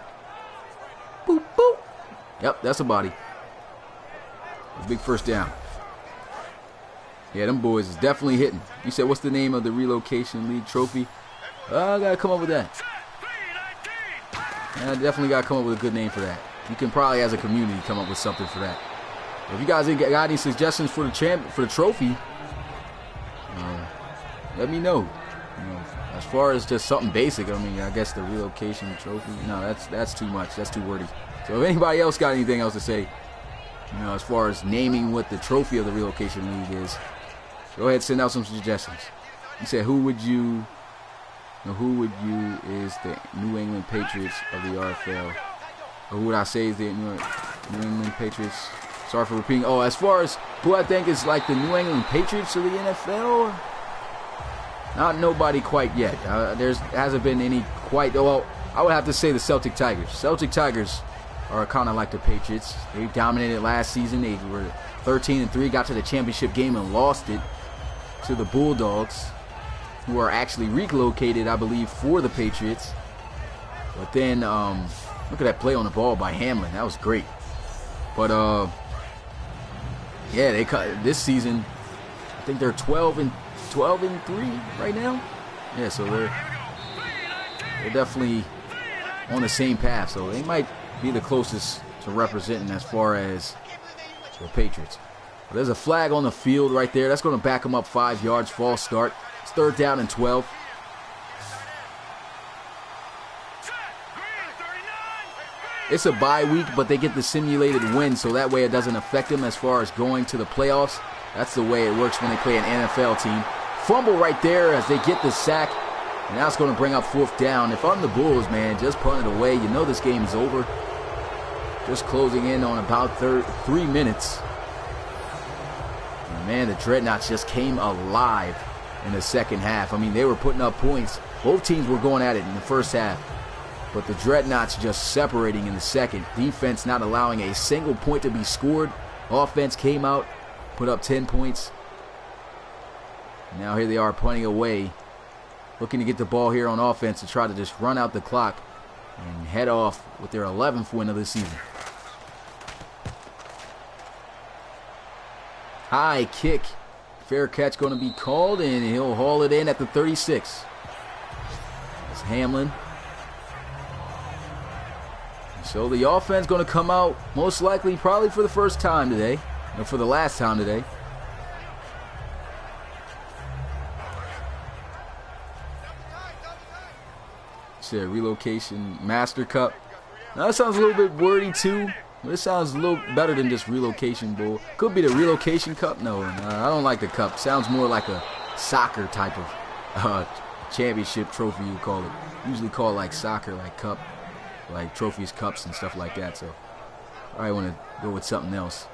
Boop, boop. Yep, that's a body. A big first down. Yeah, them boys is definitely hitting. You said, what's the name of the Relocation League trophy? I got to come up with that. I definitely got to come up with a good name for that. You can probably, as a community, come up with something for that. If you guys got any suggestions for the trophy, let me know. As far as just something basic, I mean, I guess the Relocation trophy, no, that's too much. That's too wordy. So if anybody else got anything else to say, as far as naming what the trophy of the Relocation League is, go ahead, send out some suggestions. You said, who is the New England Patriots of the RFL? Or who would I say is the New England Patriots? Sorry for repeating. Oh, as far as who I think is like the New England Patriots of the NFL, not nobody quite yet. There hasn't been any quite. Well, I would have to say the Celtic Tigers. Celtic Tigers are kind of like the Patriots. They dominated last season. They were 13-3, got to the championship game and lost it to the Bulldogs, who are actually relocated, I believe, for the Patriots. But then, look at that play on the ball by Hamlin. That was great. But yeah, they cut this season. I think they're 12-3 right now. Yeah, so they're definitely on the same path. So they might be the closest to representing as far as the Patriots. But there's a flag on the field right there. That's going to back them up 5 yards. False start. It's 3rd down and 12. It's a bye week, but they get the simulated win, so that way it doesn't affect them as far as going to the playoffs. That's the way it works when they play an NFL team. Fumble right there as they get the sack, and now it's going to bring up 4th down. If I'm the Bulls, man, just punt it away. You know this game is over. Just closing in on about 3 minutes. And man, the Dreadnoughts just came alive in the second half. I mean, they were putting up points. Both teams were going at it in the first half. But the Dreadnoughts just separating in the second. Defense not allowing a single point to be scored. Offense came out, put up 10 points. Now here they are punting away. Looking to get the ball here on offense to try to just run out the clock and head off with their 11th win of the season. High kick. Fair catch going to be called, and he'll haul it in at the 36. It's Hamlin. So the offense going to come out most likely probably for the first time today, or for the last time today. Said Relocation Master Cup. Now that sounds a little bit wordy too. But it sounds a little better than just Relocation Bowl. Could be the Relocation Cup. No, I don't like the cup. Sounds more like a soccer type of championship trophy, you call it. Usually call it like soccer, like cup. Like trophies, cups, and stuff like that. So I want to go with something else.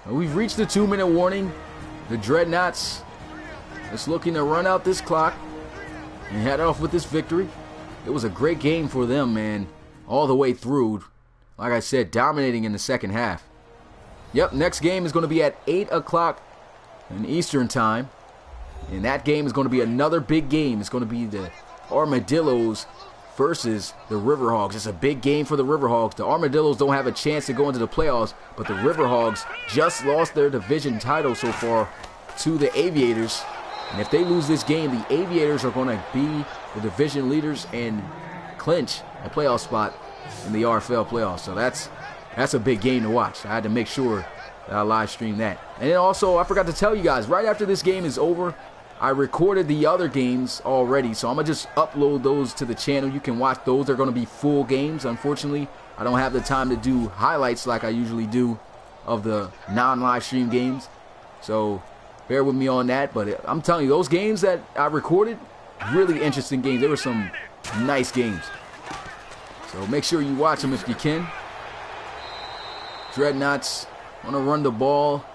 We've reached the 2-minute warning. The Dreadnoughts is looking to run out this clock and head off with this victory. It was a great game for them, man, all the way through. Like I said, dominating in the second half. Yep, next game is going to be at 8 o'clock in Eastern time. And that game is going to be another big game. It's going to be the Armadillos versus the Riverhogs. It's a big game for the Riverhogs. The Armadillos don't have a chance to go into the playoffs, but the Riverhogs just lost their division title so far to the Aviators. And if they lose this game, the Aviators are going to be the division leaders and clinch a playoff spot in the RFL playoffs. So that's a big game to watch. I had to make sure that I live streamed that. And then also, I forgot to tell you guys, right after this game is over, I recorded the other games already, so I'm going to just upload those to the channel. You can watch those. They're going to be full games. Unfortunately, I don't have the time to do highlights like I usually do of the non-live stream games. So bear with me on that. But I'm telling you, those games that I recorded, really interesting games. They were some nice games. So make sure you watch them if you can. Dreadnoughts want to run the ball.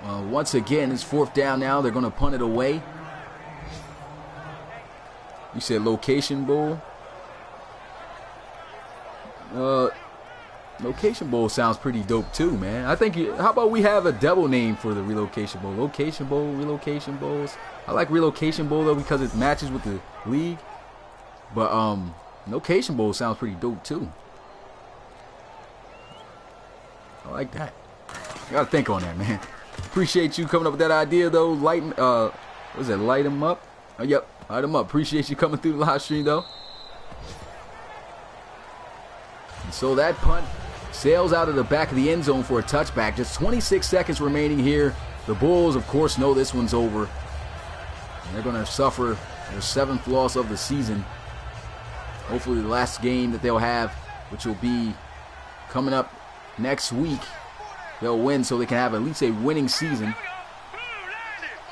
Once again, it's 4th down now. They're going to punt it away. You said Location Bowl. Location Bowl sounds pretty dope too, man. I think, how about we have a double name for the Relocation Bowl? Location Bowl, Relocation Bowls. I like Relocation Bowl though because it matches with the league. But Location Bowl sounds pretty dope too. I like that. I gotta think on that, man. Appreciate you coming up with that idea though. Light 'em up? Oh, yep, light 'em up. Appreciate you coming through the live stream though. And so that punt sails out of the back of the end zone for a touchback. Just 26 seconds remaining here. The Bulls, of course, know this one's over. And they're gonna suffer their 7th loss of the season. Hopefully the last game that they'll have, which will be coming up next week, they'll win so they can have at least a winning season.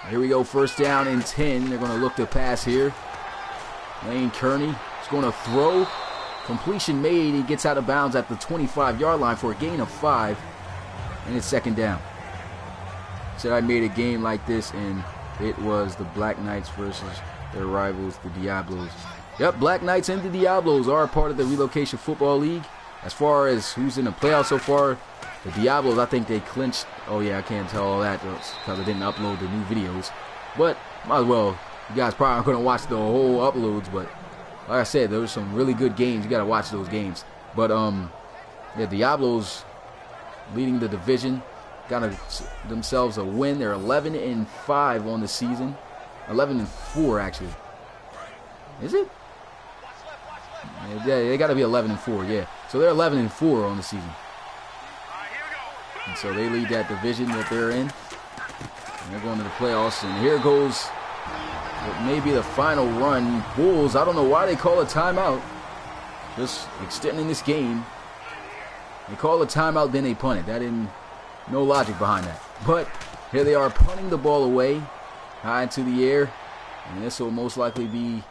Here we go, 1st down and 10. They're going to look to pass here. Lane Kearney is going to throw. Completion made. He gets out of bounds at the 25-yard line for a gain of 5. And it's 2nd down. Said I made a game like this, and it was the Black Knights versus their rivals, the Diablos. Yep, Black Knights and the Diablos are a part of the Relocation Football League. As far as who's in the playoffs so far, the Diablos, I think they clinched. Oh yeah, I can't tell all that because I didn't upload the new videos. But might as well. You guys probably aren't going to watch the whole uploads. But like I said, there were some really good games. You got to watch those games. But yeah, Diablos leading the division, got themselves a win. They're 11-5 on the season. 11-4 actually. Is it? Yeah, they got to be 11-4. Yeah. So they're 11-4 on the season. And so they lead that division that they're in. And they're going to the playoffs. And here goes what may be the final run. Bulls, I don't know why they call a timeout. Just extending this game. They call a timeout, then they punt it. No logic behind that. But here they are punting the ball away. High into the air. And this will most likely be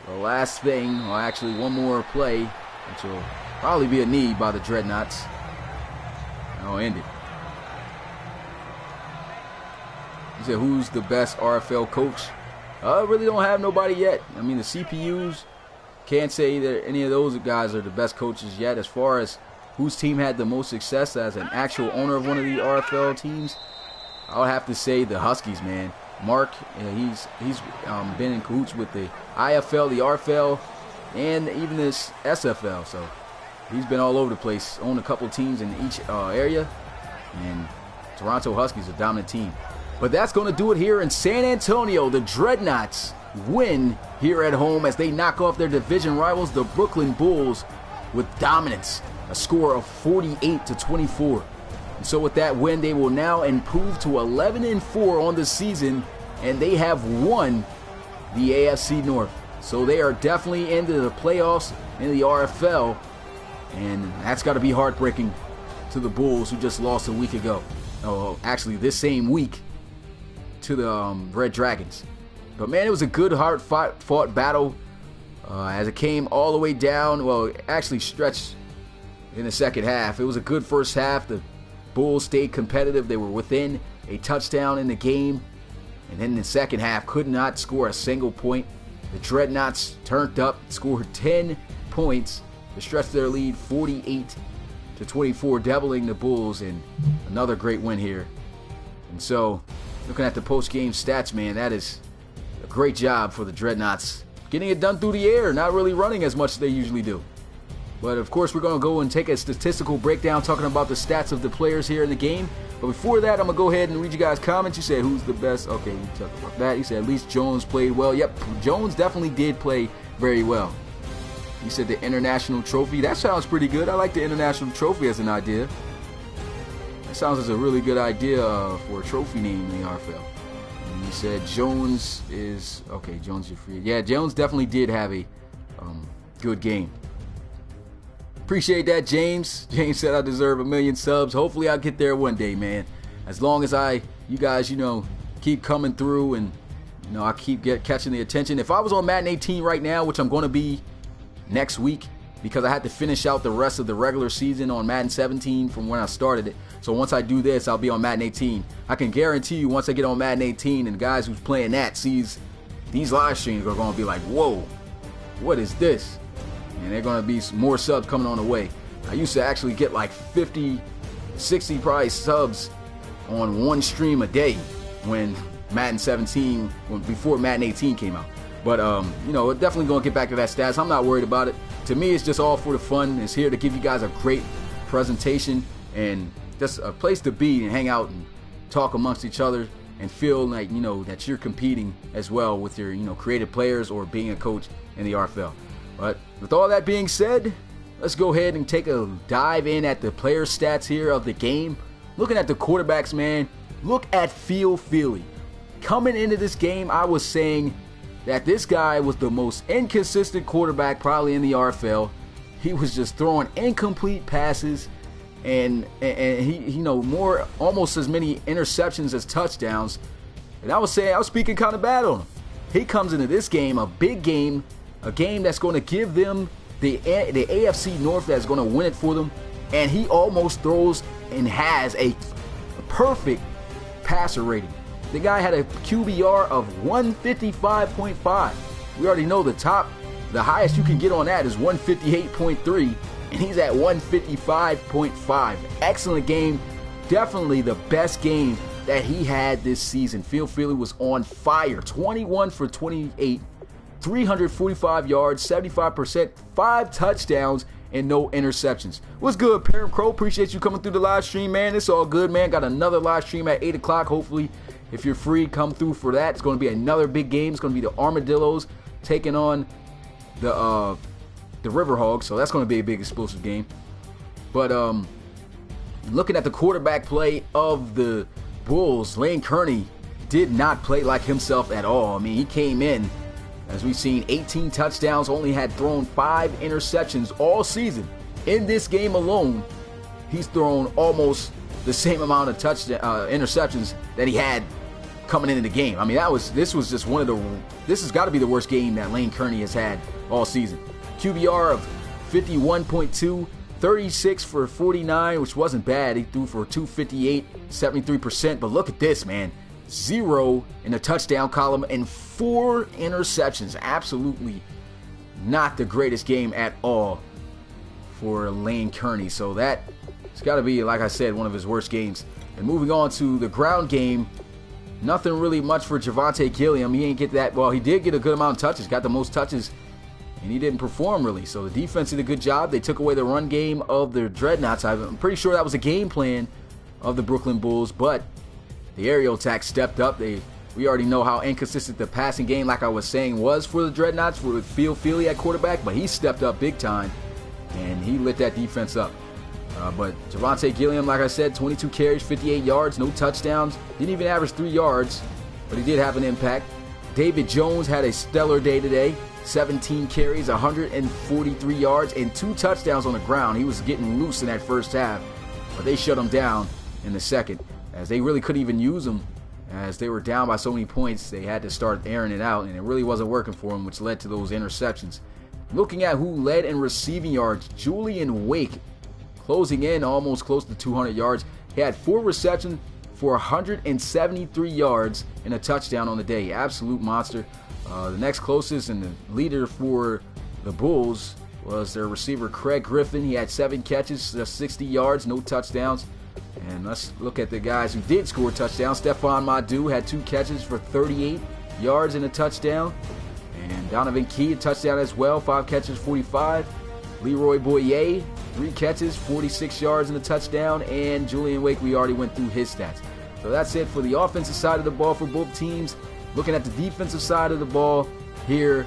the last thing, or actually one more play, which will probably be a knee by the Dreadnoughts. I'll end it. You said, who's the best RFL coach? I really don't have nobody yet. I mean, the CPUs, can't say that any of those guys are the best coaches yet. As far as whose team had the most success as an actual owner of one of the RFL teams, I would have to say the Huskies, man. Mark, he's been in cahoots with the IFL, the RFL, and even this SFL. So he's been all over the place, owned a couple teams in each area. And Toronto Huskies a dominant team. But that's going to do it here in San Antonio. The Dreadnoughts win here at home as they knock off their division rivals, the Brooklyn Bulls, with dominance, a score of 48-24. And so with that win, they will now improve to 11-4 on the season, and they have won the AFC North. So they are definitely into the playoffs in the RFL, and that's got to be heartbreaking to the Bulls, who just lost a week ago. Oh, actually this same week to the Red Dragons. But man, it was a good, hard-fought battle as it came all the way down. Well, it actually stretched in the second half. It was a good first half. The Bulls stayed competitive. They were within a touchdown in the game. And then in the second half, could not score a single point. The Dreadnoughts turned up, scored 10 points to stretch their lead 48-24. 24, doubling the Bulls, and another great win here. And so, looking at the post-game stats, man, that is a great job for the Dreadnoughts. Getting it done through the air, not really running as much as they usually do. But of course, we're going to go and take a statistical breakdown talking about the stats of the players here in the game. But before that, I'm going to go ahead and read you guys' comments. You said, who's the best? Okay, you talked about that. You said, at least Jones played well. Yep, Jones definitely did play very well. You said the international trophy. That sounds pretty good. I like the international trophy as an idea. That sounds as a really good idea for a trophy name in the RFL. And you said Jones is... Okay, Jones, you're free. Yeah, Jones definitely did have a good game. Appreciate that, James. James said I deserve 1 million subs. Hopefully I'll get there one day, man. As long as you guys, keep coming through and, I keep catching the attention. If I was on Madden 18 right now, which I'm going to be next week, because I had to finish out the rest of the regular season on Madden 17 from when I started it. So once I do this, I'll be on Madden 18. I can guarantee you once I get on Madden 18 and the guys who's playing that sees these live streams are going to be like, whoa, what is this? And there are going to be more subs coming on the way. I used to actually get like 50, 60 probably subs on one stream a day when Madden 17, before Madden 18 came out. But, definitely going to get back to that stats. I'm not worried about it. To me, it's just all for the fun. It's here to give you guys a great presentation and just a place to be and hang out and talk amongst each other and feel like, that you're competing as well with your, creative players or being a coach in the RFL. But with all that being said, let's go ahead and take a dive in at the player stats here of the game. Looking at the quarterbacks, man, look at Phil Feely. Coming into this game, I was saying that this guy was the most inconsistent quarterback probably in the RFL. He was just throwing incomplete passes and he more, almost as many interceptions as touchdowns. And I was speaking kind of bad on him. He comes into this game, a big game, a game that's going to give them the AFC North, that's going to win it for them, and he almost throws and has a perfect passer rating. The guy had a QBR of 155.5. We already know the highest you can get on that is 158.3, and he's at 155.5. Excellent game. Definitely the best game that he had this season. Phil Feely was on fire. 21 for 28. 345 yards, 75%, 5 touchdowns, and no interceptions. What's good, Parent Crow? Appreciate you coming through the live stream, man. It's all good, man. Got another live stream at 8 o'clock. Hopefully, if you're free, come through for that. It's going to be another big game. It's going to be the Armadillos taking on the Riverhogs. So that's going to be a big explosive game. But looking at the quarterback play of the Bulls, Lane Kearney did not play like himself at all. I mean, he came in, as we've seen, 18 touchdowns, only had thrown 5 interceptions all season. In this game alone, he's thrown almost the same amount of interceptions that he had coming into the game. I mean, this was just this has got to be the worst game that Lane Kearney has had all season. QBR of 51.2, 36 for 49, which wasn't bad. He threw for 258, 73%. But look at this, man. 0 in the touchdown column and 4 interceptions. Absolutely not the greatest game at all for Lane Kearney. So it's got to be, like I said, one of his worst games. And moving on to the ground game, nothing really much for Javonte Gilliam. He ain't get that. Well, he did get a good amount of touches, got the most touches, and he didn't perform really. So the defense did a good job. They took away the run game of the Dreadnoughts. I'm pretty sure that was a game plan of the Brooklyn Bulls, but the aerial attack stepped up. We already know how inconsistent the passing game, like I was saying, was for the Dreadnoughts with Phil Feely at quarterback, but he stepped up big time, and he lit that defense up. But Javonte Gilliam, like I said, 22 carries, 58 yards, no touchdowns. Didn't even average 3 yards, but he did have an impact. David Jones had a stellar day today. 17 carries, 143 yards, and 2 touchdowns on the ground. He was getting loose in that first half, but they shut him down in the second, as they really couldn't even use him. As they were down by so many points, they had to start airing it out, and it really wasn't working for him, which led to those interceptions. Looking at who led in receiving yards, Julian Wake closing in almost close to 200 yards. He had 4 receptions for 173 yards and a touchdown on the day. Absolute monster. The next closest and the leader for the Bulls was their receiver Craig Griffin. He had 7 catches, 60 yards, no touchdowns. And let's look at the guys who did score touchdowns. Stephon Madu had 2 catches for 38 yards and a touchdown. And Donovan Key, a touchdown as well, 5 catches, 45. Leroy Boyer, 3 catches, 46 yards and a touchdown. And Julian Wake, we already went through his stats. So that's it for the offensive side of the ball for both teams. Looking at the defensive side of the ball here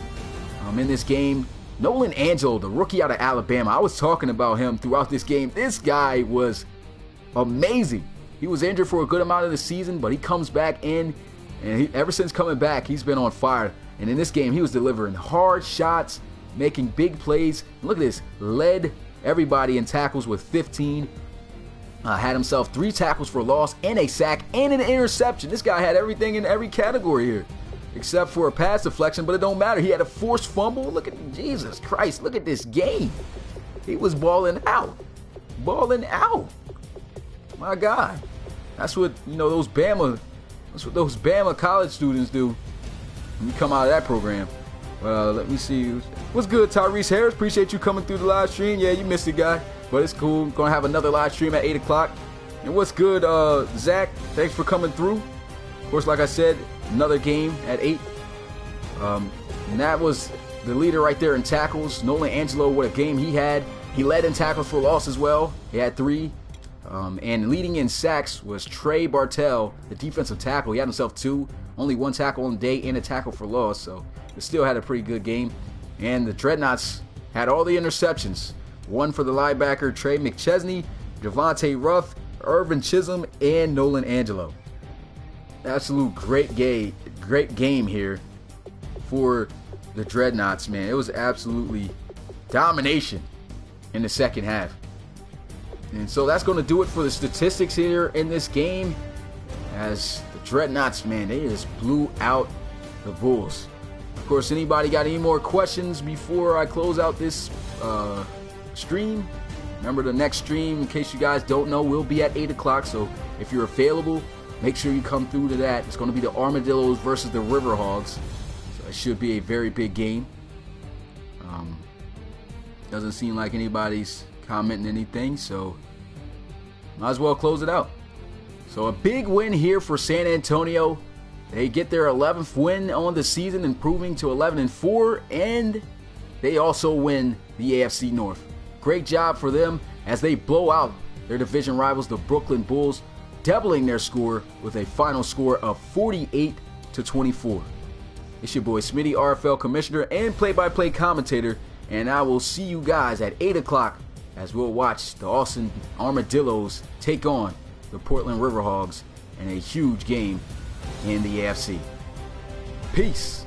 in this game, Nolan Angelo, the rookie out of Alabama. I was talking about him throughout this game. This guy was amazing. He was injured for a good amount of the season, but he comes back in, and ever since coming back, he's been on fire. And in this game, he was delivering hard shots, making big plays. Look at this. Led everybody in tackles with 15. Had himself 3 tackles for loss and a sack and an interception. This guy had everything in every category here, except for a pass deflection, but it don't matter. He had a forced fumble. Look at Jesus Christ. Look at this game. He was balling out. Balling out. My God. That's what, those Bama college students do when you come out of that program. Let me see. What's good, Tyrese Harris? Appreciate you coming through the live stream. Yeah, you missed it, guy. But it's cool. Gonna have another live stream at 8 o'clock. And what's good, Zach? Thanks for coming through. Of course, like I said, another game at 8. And that was the leader right there in tackles. Nolan Angelo, what a game he had. He led in tackles for loss as well. He had 3. And leading in sacks was Trey Bartell, the defensive tackle. He had himself 2. Only 1 tackle on the day and a tackle for loss. So he still had a pretty good game. And the Dreadnoughts had all the interceptions. 1 for the linebacker Trey McChesney, Javante Ruff, Irvin Chisholm, and Nolan Angelo. Absolute great game here for the Dreadnoughts, man. It was absolutely domination in the second half. And so that's going to do it for the statistics here in this game, as the Dreadnoughts, man, they just blew out the Bulls. Of course, anybody got any more questions before I close out this stream? Remember, the next stream, in case you guys don't know, will be at 8 o'clock. So if you're available, make sure you come through to that. It's going to be the Armadillos versus the Riverhogs. So it should be a very big game. Doesn't seem like anybody's commenting anything, so might as well close it out. So a big win here for San Antonio. They get their 11th win on the season, improving to 11-4, and they also win the AFC North. Great job for them as they blow out their division rivals, the Brooklyn Bulls, doubling their score with a final score of 48-24. It's your boy Smitty, RFL Commissioner and play-by-play commentator, and I will see you guys at 8 o'clock as we'll watch the Austin Armadillos take on the Portland Riverhogs in a huge game in the AFC. Peace.